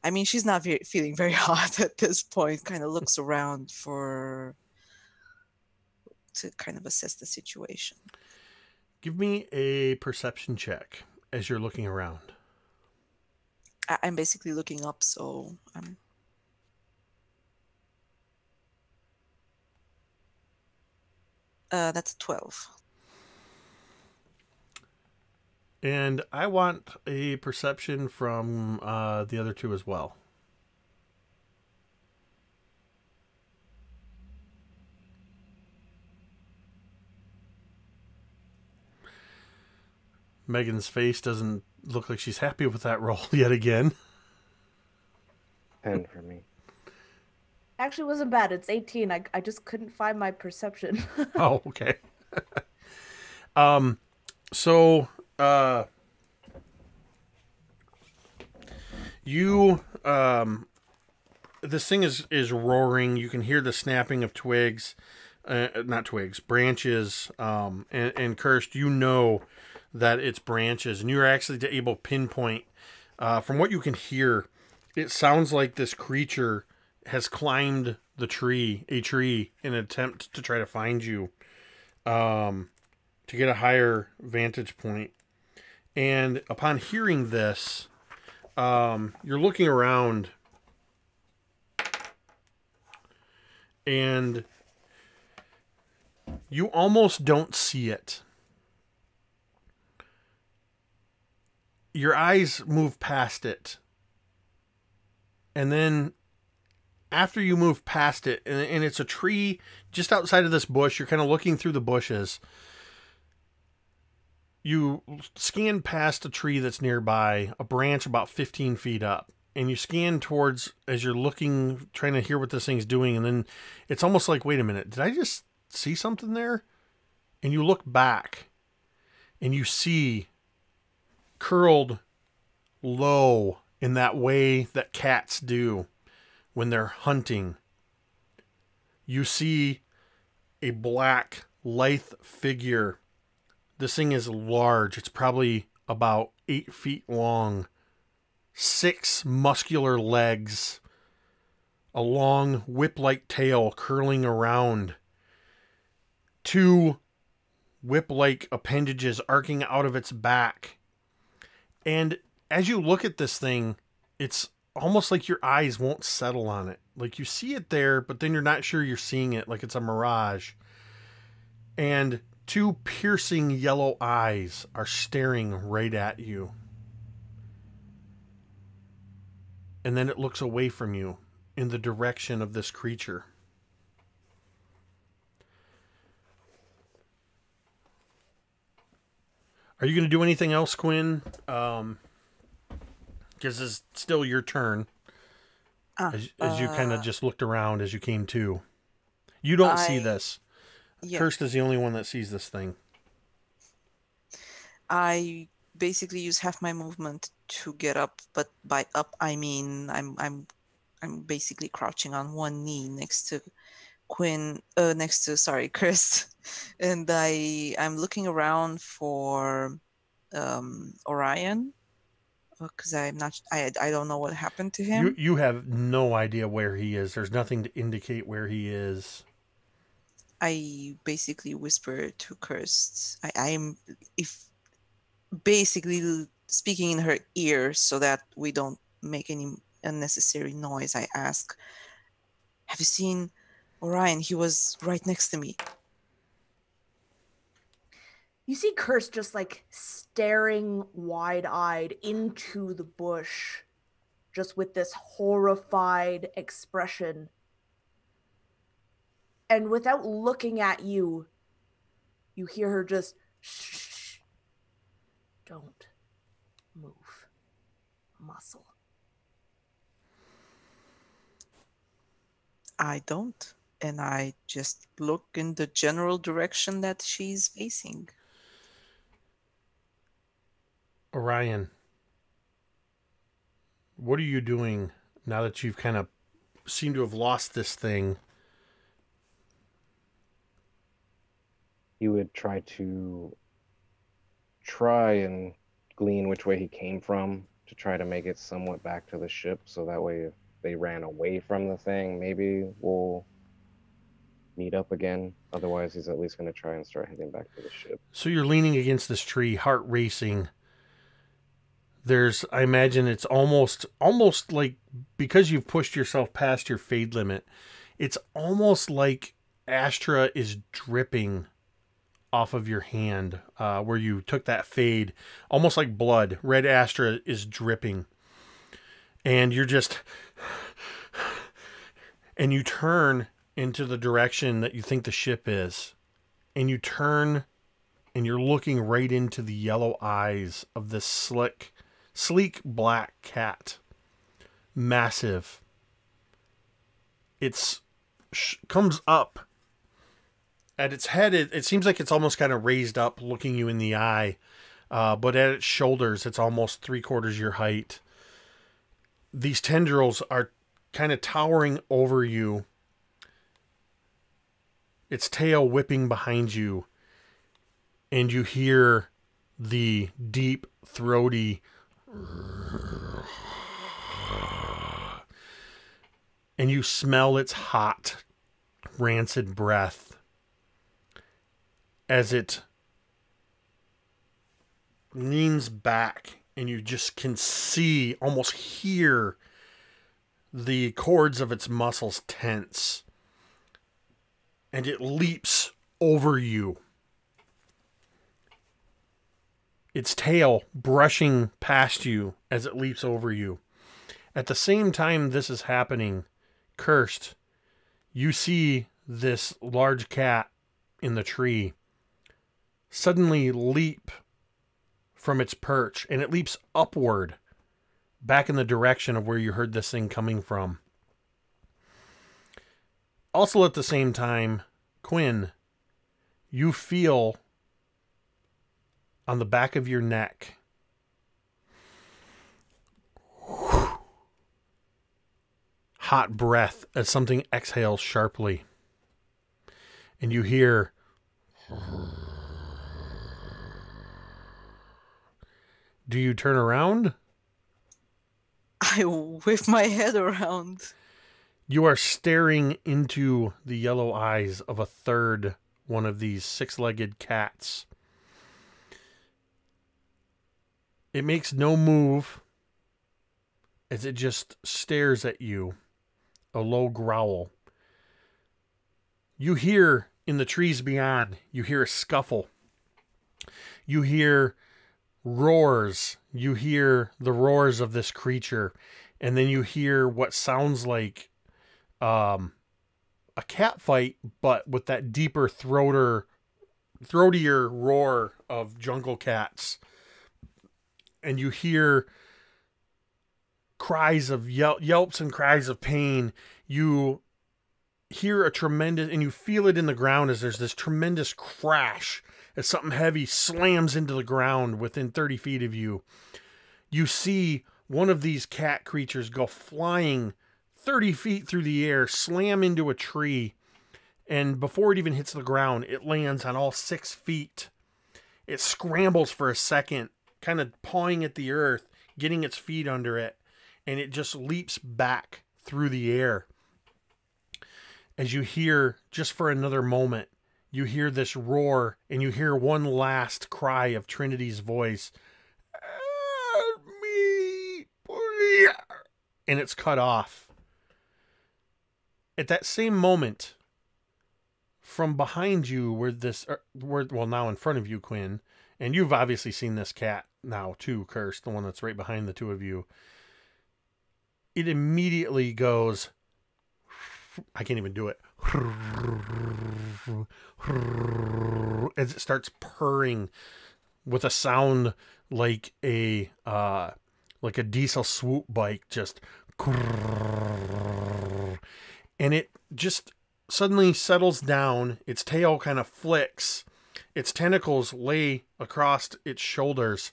I mean, she's not feeling very hot at this point. Kind of looks around to kind of assess the situation. Give me a perception check as you're looking around. I'm basically looking up, so I'm... that's 12. And I want a perception from the other two as well. Megan's face doesn't look like she's happy with that roll yet again. 10 for me. Actually, wasn't bad. It's 18. I just couldn't find my perception. Oh, okay. So you this thing is roaring. You can hear the snapping of twigs, not twigs, branches, and Cursed, you know that it's branches, and you're actually able to pinpoint, from what you can hear, it sounds like this creature has climbed a tree in an attempt to try to find you, to get a higher vantage point. And upon hearing this, you're looking around, and you almost don't see it. Your eyes move past it. And then after you move past it, and it's a tree just outside of this bush, you're kind of looking through the bushes. You scan past a tree that's nearby, a branch about 15 feet up. And you scan towards, as you're looking, trying to hear what this thing's doing. And then it's almost like, wait a minute, did I just see something there? And you look back, and you see, curled low in that way that cats do when they're hunting, you see a black, lithe figure. This thing is large. It's probably about 8 feet long. 6 muscular legs. A long whip-like tail curling around. 2 whip-like appendages arcing out of its back. And as you look at this thing, it's almost like your eyes won't settle on it. Like you see it there, but then you're not sure you're seeing it, like it's a mirage. And 2 piercing yellow eyes are staring right at you. And then it looks away from you in the direction of this creature. Are you going to do anything else, Quinn? Because it's still your turn. As you kind of just looked around as you came to. You don't see this. Yeah. Kirst is the only one that sees this thing. I basically use half my movement to get up, but by up I mean I'm basically crouching on one knee next to Kirst, and I'm looking around for Orion, because I don't know what happened to him. You have no idea where he is. There's nothing to indicate where he is. I basically whisper to Kirst. I'm basically speaking in her ear so that we don't make any unnecessary noise. I ask, "Have you seen Orion? He was right next to me." You see Kirst just like staring wide-eyed into the bush, just with this horrified expression. And without looking at you, you hear her just, shh, don't move, muscle. I don't. And I just look in the general direction that she's facing. Orion, what are you doing now that you've kind of seemed to have lost this thing? He would try and glean which way he came from to try to make it somewhat back to the ship, so that way if they ran away from the thing, maybe we'll meet up again. Otherwise, he's at least going to try and start heading back to the ship. So you're leaning against this tree, heart racing. I imagine it's almost like, because you've pushed yourself past your fade limit, it's almost like Astra is dripping off of your hand, where you took that fade, almost like blood. Red Astra is dripping. And you're just... And you turn into the direction that you think the ship is. And you turn, and you're looking right into the yellow eyes of this sleek black cat. Massive. It's comes up at its head. It seems like it's almost kind of raised up, looking you in the eye. But at its shoulders, it's almost 3/4 your height. These tendrils are kind of towering over you. Its tail whipping behind you. And you hear the deep, throaty... And you smell its hot, rancid breath as it leans back, and you just can see, almost hear, the cords of its muscles tense. And it leaps over you. Its tail brushing past you as it leaps over you. At the same time this is happening, Kirst, you see this large cat in the tree suddenly leap from its perch, and it leaps upward back in the direction of where you heard this thing coming from. Also at the same time, Quinn, you feel on the back of your neck hot breath as something exhales sharply. And you hear... Do you turn around? I whip my head around. You are staring into the yellow eyes of a third one of these six-legged cats. It makes no move as it just stares at you, a low growl. You hear in the trees beyond, you hear a scuffle. You hear roars. You hear the roars of this creature. And then you hear what sounds like a cat fight, but with that deeper throatier roar of jungle cats. And you hear cries of yelps and cries of pain. You hear a tremendous, and you feel it in the ground as there's this tremendous crash as something heavy slams into the ground within 30 feet of you. You see one of these cat creatures go flying 30 feet through the air, slam into a tree, and before it even hits the ground, it lands on all 6 feet. It scrambles for a second, kind of pawing at the earth, getting its feet under it, and it just leaps back through the air. As you hear, just for another moment, you hear this roar, and you hear one last cry of Trinity's voice. Help me, please. And it's cut off. At that same moment, from behind you, well, now in front of you, Quinn, and you've obviously seen this cat now too, Curse, the one that's right behind the two of you. It immediately goes, I can't even do it, as it starts purring with a sound like a diesel swoop bike, just, and it just suddenly settles down. Its tail kind of flicks. Its tentacles lay across its shoulders,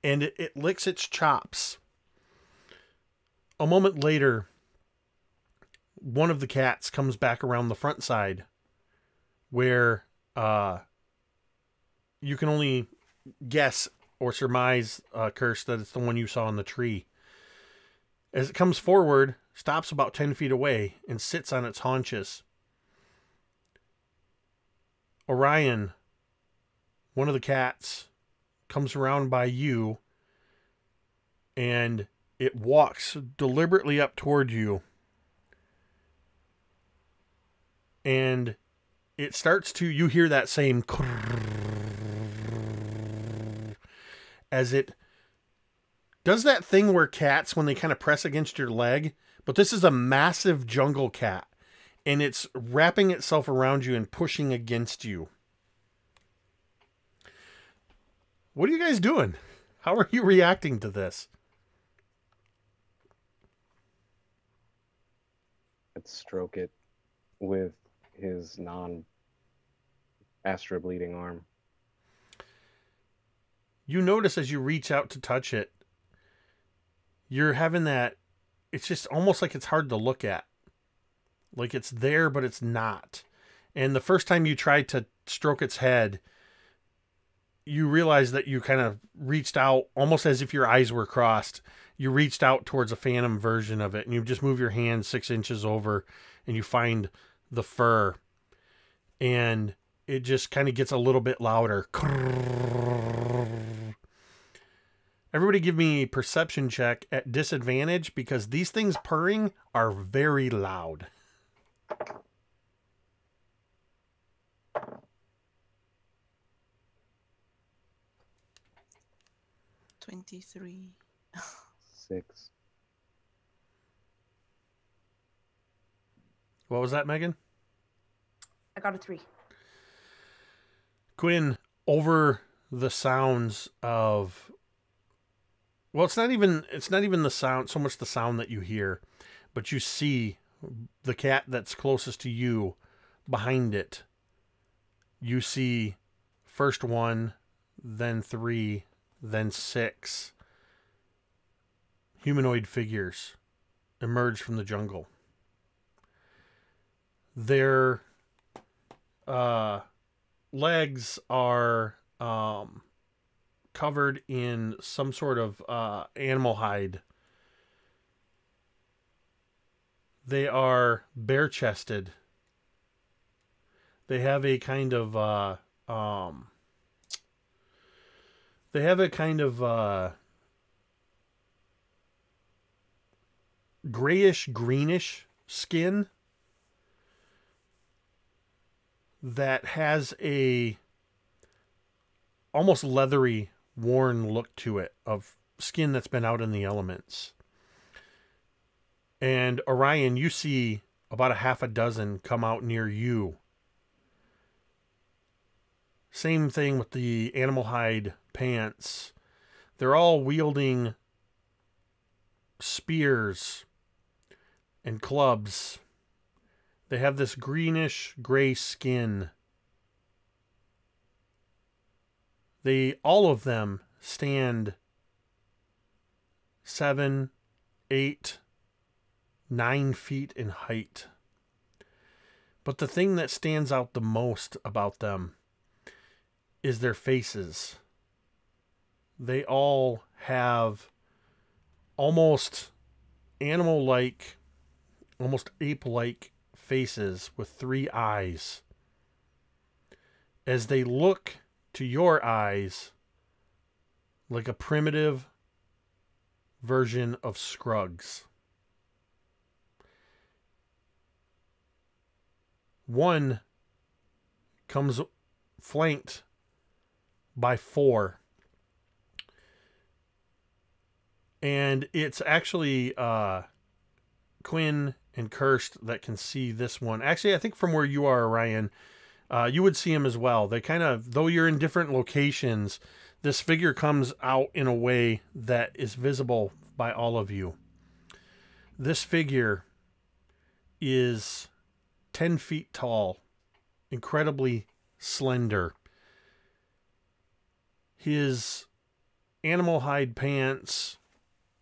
and it licks its chops. A moment later, one of the cats comes back around the front side, where you can only guess or surmise, Curse, that it's the one you saw in the tree. As it comes forward, stops about 10 feet away, and sits on its haunches. Orion, one of the cats, comes around by you, and it walks deliberately up toward you. And it starts to, you hear that same as it does that thing where cats, when they kind of press against your leg, but this is a massive jungle cat, and it's wrapping itself around you and pushing against you. What are you guys doing? How are you reacting to this? Let's stroke it with his non-astro bleeding arm. You notice as you reach out to touch it, you're having that, it's just almost like it's hard to look at. Like it's there, but it's not. And the first time you tried to stroke its head, you realize that you kind of reached out, almost as if your eyes were crossed. You reached out towards a phantom version of it, and you just move your hand 6 inches over, and you find the fur. And it just kind of gets a little bit louder. Everybody give me a perception check at disadvantage, because these things purring are very loud. 23. 6. What was that, Megan? I got a 3. Quinn, over the sounds of, well, it's not even the sound, so much the sound that you hear, but you see the cat that's closest to you behind it. You see first 1, then 3, then 6 humanoid figures emerge from the jungle. Their legs are covered in some sort of animal hide. They are bare-chested. They have a kind of grayish greenish skin that has a almost leathery, worn look to it, of skin that's been out in the elements. And Orion, you see about a half a dozen come out near you. Same thing with the animal hide pants. They're all wielding spears and clubs. They have this greenish gray skin. All of them stand 7, 8, 9 feet in height. But the thing that stands out the most about them is their faces. They all have almost animal-like, almost ape-like faces with 3 eyes. As they look to your eyes like a primitive version of Skrugs. One comes flanked by 4. And it's actually Quinn and Kirst that can see this one. Actually, I think from where you are, Ryan, you would see him as well. They kind of, though you're in different locations, this figure comes out in a way that is visible by all of you. This figure is 10 feet tall, incredibly slender. His animal hide pants,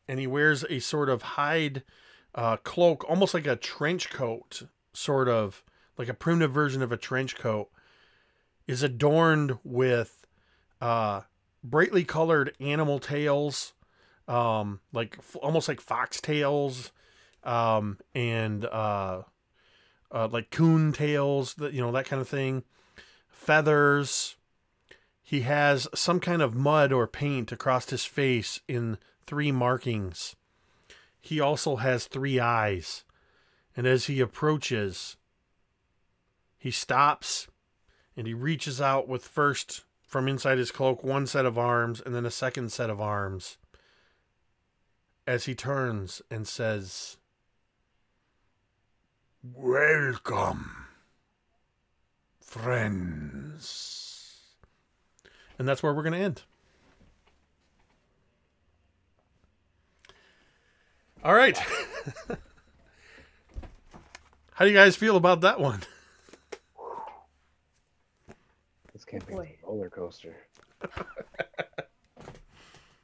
and he wears a sort of hide cloak, almost like a trench coat, sort of like a primitive version of a trench coat, is adorned with brightly colored animal tails, like almost like fox tails, and like coon tails, that kind of thing. Feathers. He has some kind of mud or paint across his face in 3 markings. He also has 3 eyes. And as he approaches, he stops and he reaches out with first, from inside his cloak, 1 set of arms and then a second set of arms. As he turns and says, "Welcome, friends." And that's where we're going to end. All right. How do you guys feel about that one? This camping's a roller coaster.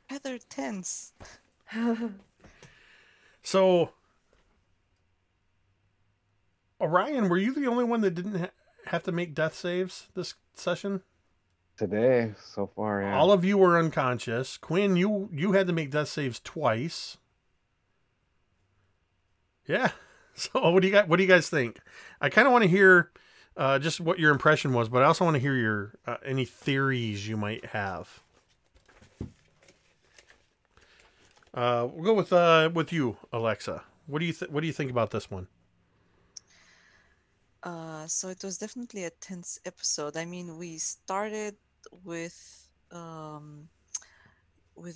Rather tense. So, Orion, were you the only one that didn't have to make death saves this session? Today, so far, yeah. All of you were unconscious. Quinn, you had to make death saves twice. Yeah. So what do you guys think? I kind of want to hear just what your impression was, but I also want to hear your any theories you might have. We'll go with you, Alexa. What do you think about this one? So it was definitely a tense episode. I mean, we started with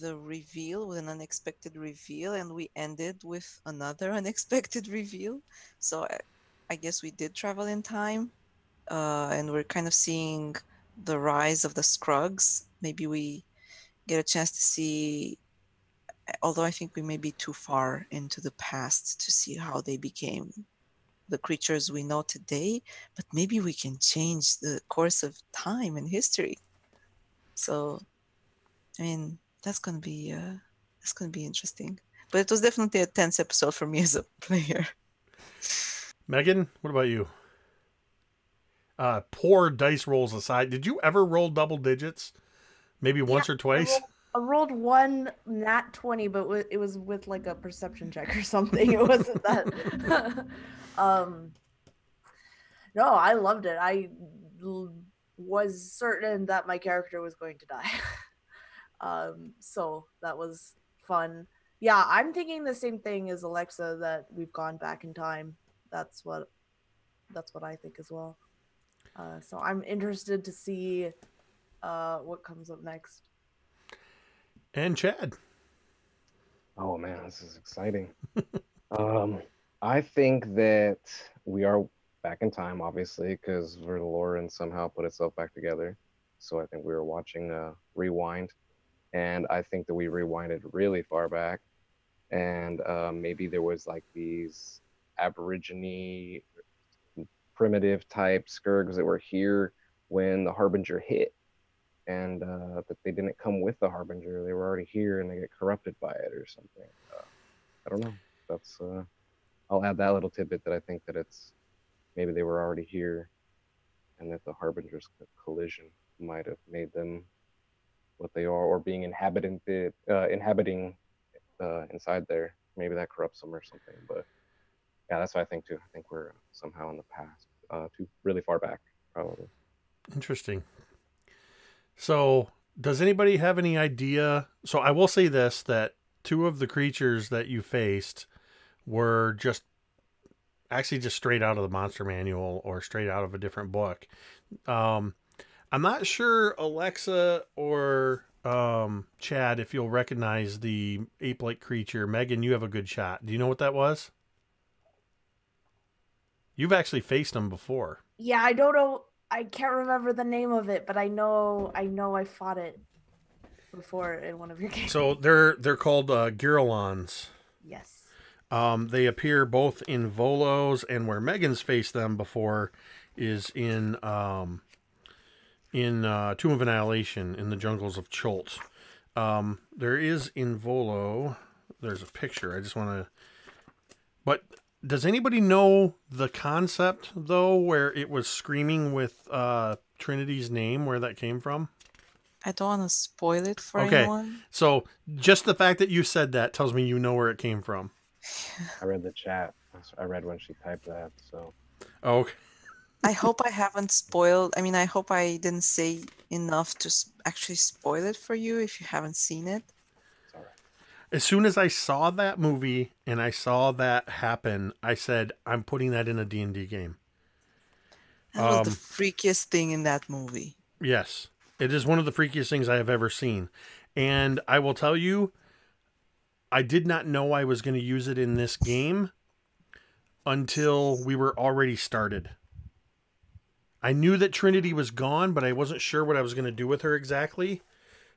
a reveal, with an unexpected reveal, and we ended with another unexpected reveal. So I guess we did travel in time, and we're kind of seeing the rise of the Skrugs. Maybe we get a chance to see, although I think we may be too far into the past to see how they became the creatures we know today, but maybe we can change the course of time and history. So, I mean, that's gonna be interesting. But it was definitely a tense episode for me as a player. Megan, what about you? Poor dice rolls aside, did you ever roll double digits? Maybe once or twice? I rolled 1 nat 20, but it was with like a perception check or something. It wasn't that. No, I loved it. I was certain that my character was going to die. So that was fun. Yeah, I'm thinking the same thing as Alexa, that we've gone back in time. That's what I think as well. So I'm interested to see what comes up next. And Chad. Oh man, this is exciting. I think that we are back in time, obviously, because Verloren somehow put itself back together. So I think we were watching Rewind, and I think that we rewinded really far back. and maybe there was like these Aborigine primitive type Skrgs that were here when the Harbinger hit, and that they didn't come with the Harbinger. They were already here and they get corrupted by it or something. I don't know. That's I'll add that little tidbit that I think that it's maybe they were already here, and that the Harbinger's collision might have made them what they are, or being inhabiting inside there. Maybe that corrupts them or something. But yeah, that's what I think too. I think we're somehow in the past, too really far back, probably. Interesting. So, does anybody have any idea? So, I will say this, that 2 of the creatures that you faced were just straight out of the monster manual or straight out of a different book. I'm not sure, Alexa or Chad, if you'll recognize the ape-like creature. Megan, you have a good shot. Do you know what that was? You've actually faced them before. Yeah, I don't know. I can't remember the name of it, but I know I fought it before in one of your games. So they're called Girolons. Yes. They appear both in Volos, and where Megan's faced them before is in Tomb of Annihilation in the jungles of Chult. There is in Volo. There's a picture. I just want to. But does anybody know the concept though, where it was screaming with Trinity's name, where that came from? I don't want to spoil it for anyone. So just the fact that you said that tells me you know where it came from. I read the chat. I read when she typed that. So. Oh, okay. I hope I haven't spoiled. I mean, I hope I didn't say enough to actually spoil it for you if you haven't seen it. It's all right. As soon as I saw that movie and I saw that happen, I said, I'm putting that in a D&D game. That was the freakiest thing in that movie. Yes. It is one of the freakiest things I have ever seen. And I will tell you, I did not know I was going to use it in this game until we were already started. I knew that Trinity was gone, but I wasn't sure what I was going to do with her exactly.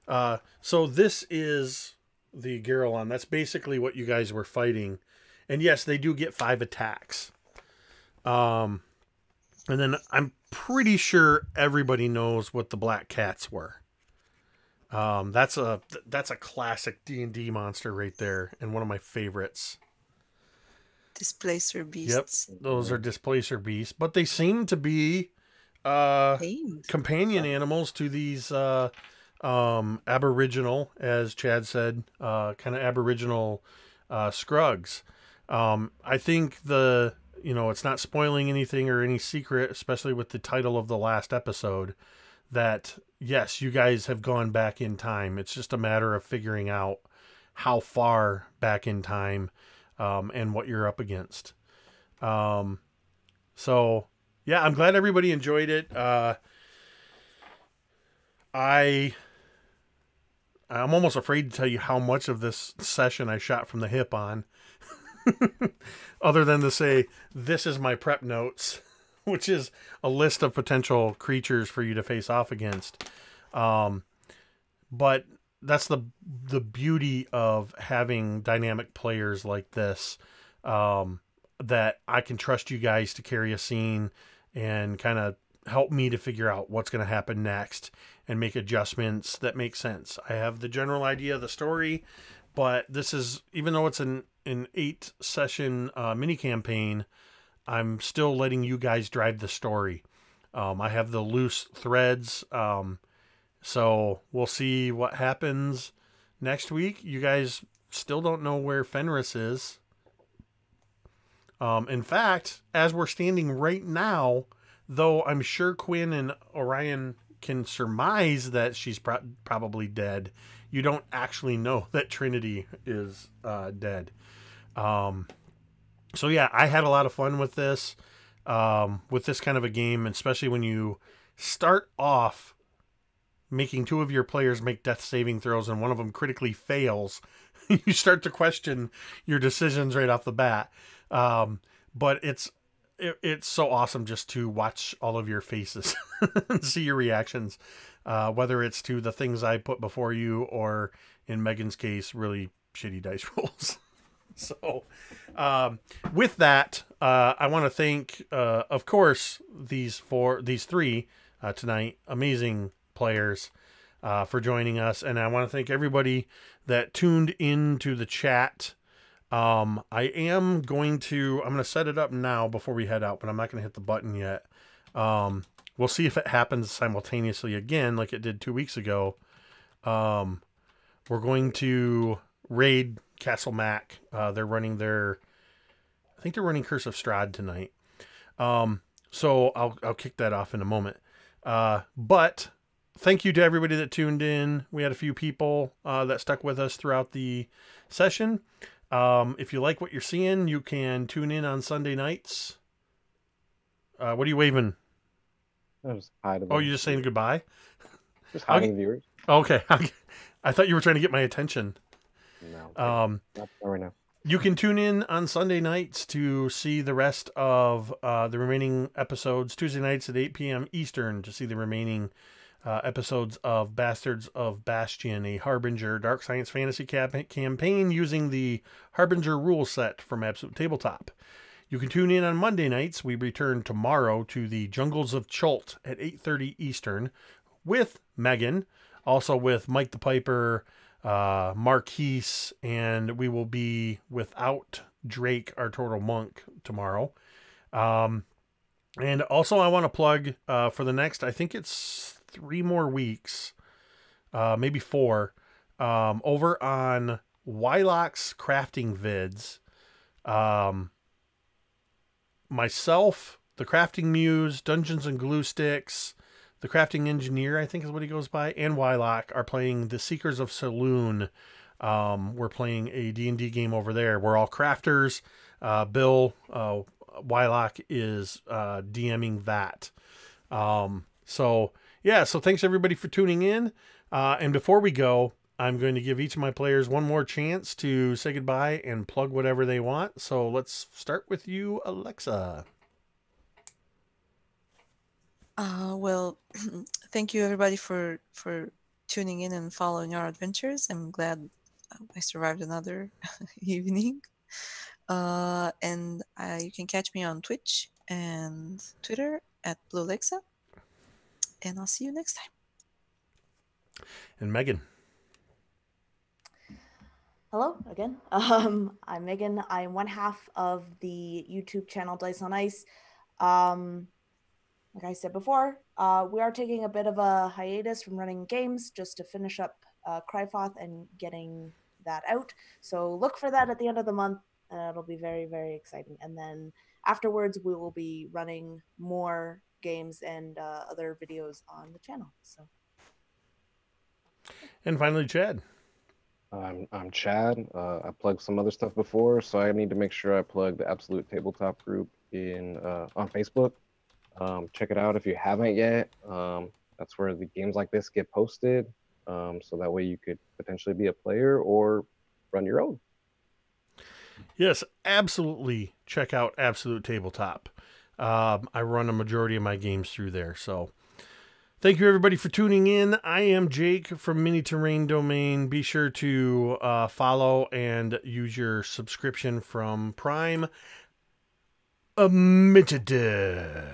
So this is the Girolon. That's basically what you guys were fighting. And yes, they do get 5 attacks. And then I'm pretty sure everybody knows what the black cats were. That's a classic D&D monster right there, and one of my favorites. Displacer beasts. Yep, those are displacer beasts, but they seem to be companion animals to these aboriginal, as Chad said, kind of aboriginal Skrugs. I think it's not spoiling anything or any secret, especially with the title of the last episode, that yes, you guys have gone back in time. It's just a matter of figuring out how far back in time and what you're up against. So yeah, I'm glad everybody enjoyed it. I'm almost afraid to tell you how much of this session I shot from the hip on. Other than to say, this is my prep notes, which is a list of potential creatures for you to face off against. But that's the beauty of having dynamic players like this, that I can trust you guys to carry a scene and kind of help me to figure out what's going to happen next and make adjustments that make sense. I have the general idea of the story, but this is, even though it's an 8-session mini campaign, I'm still letting you guys drive the story. I have the loose threads. So we'll see what happens next week. You guys still don't know where Fenris is. In fact, as we're standing right now, though I'm sure Quinn and Orion can surmise that she's probably dead, you don't actually know that Trinity is dead. So yeah, I had a lot of fun with this kind of a game, especially when you start off making 2 of your players make death saving throws and one of them critically fails. You start to question your decisions right off the bat. But it's so awesome just to watch all of your faces and see your reactions, whether it's to the things I put before you or, in Megan's case, really shitty dice rolls. So, with that, I want to thank, of course, these three tonight, amazing players, for joining us, and I want to thank everybody that tuned into the chat. I'm going to set it up now before we head out, but I'm not going to hit the button yet. We'll see if it happens simultaneously again, like it did 2 weeks ago. We're going to raid Castle Mac. They're running I think they're running Curse of Strahd tonight. So I'll kick that off in a moment. But thank you to everybody that tuned in. We had a few people that stuck with us throughout the session. If you like what you're seeing, you can tune in on Sunday nights. What are you waving? I just hi to Oh, them. you're just saying goodbye? Just hi to the viewers. Okay. I thought you were trying to get my attention. No, not right now. You can tune in on Sunday nights to see the rest of the remaining episodes. Tuesday nights at 8 p.m. Eastern to see the remaining episodes of Bastards of Bastion, a Harbinger Dark Science Fantasy campaign using the Harbinger rule set from Absolute Tabletop. You can tune in on Monday nights. We return tomorrow to the Jungles of Chult at 8:30 Eastern with Megan, also with Mike the Piper, Marquise, and we will be without Drake, our Turtle Monk, tomorrow. And also I want to plug for the next, I think it's 3 more weeks, maybe 4, over on Wylock's crafting vids. Myself, the Crafting Muse, Dungeons and Glue Sticks, the Crafting Engineer, I think is what he goes by, and Wylock are playing the Seekers of Saloon. We're playing a D&D game over there. We're all crafters. Bill Wylock is DMing that. So thanks everybody for tuning in. And before we go, I'm going to give each of my players one more chance to say goodbye and plug whatever they want. So let's start with you, Alexa. Well, thank you everybody for tuning in and following our adventures. I'm glad I survived another evening. And you can catch me on Twitch and Twitter at Blue Alexa. And I'll see you next time. And Megan. Hello again. I'm Megan. I'm one half of the YouTube channel Dice on Ice. Like I said before, we are taking a bit of a hiatus from running games just to finish up Cryfoth and getting that out. So look for that at the end of the month. It'll be very, very exciting. And then afterwards, we will be running more games and other videos on the channel. So. And finally, Chad. I'm Chad. I plugged some other stuff before, so I need to make sure I plug the Absolute Tabletop group on Facebook. Check it out if you haven't yet. That's where the games like this get posted, so that way you could potentially be a player or run your own. Yes, absolutely. Check out Absolute Tabletop. I run a majority of my games through there, so thank you everybody for tuning in. I am Jake from Mini Terrain Domain. Be sure to follow and use your subscription from Prime. Omitted. Omitted.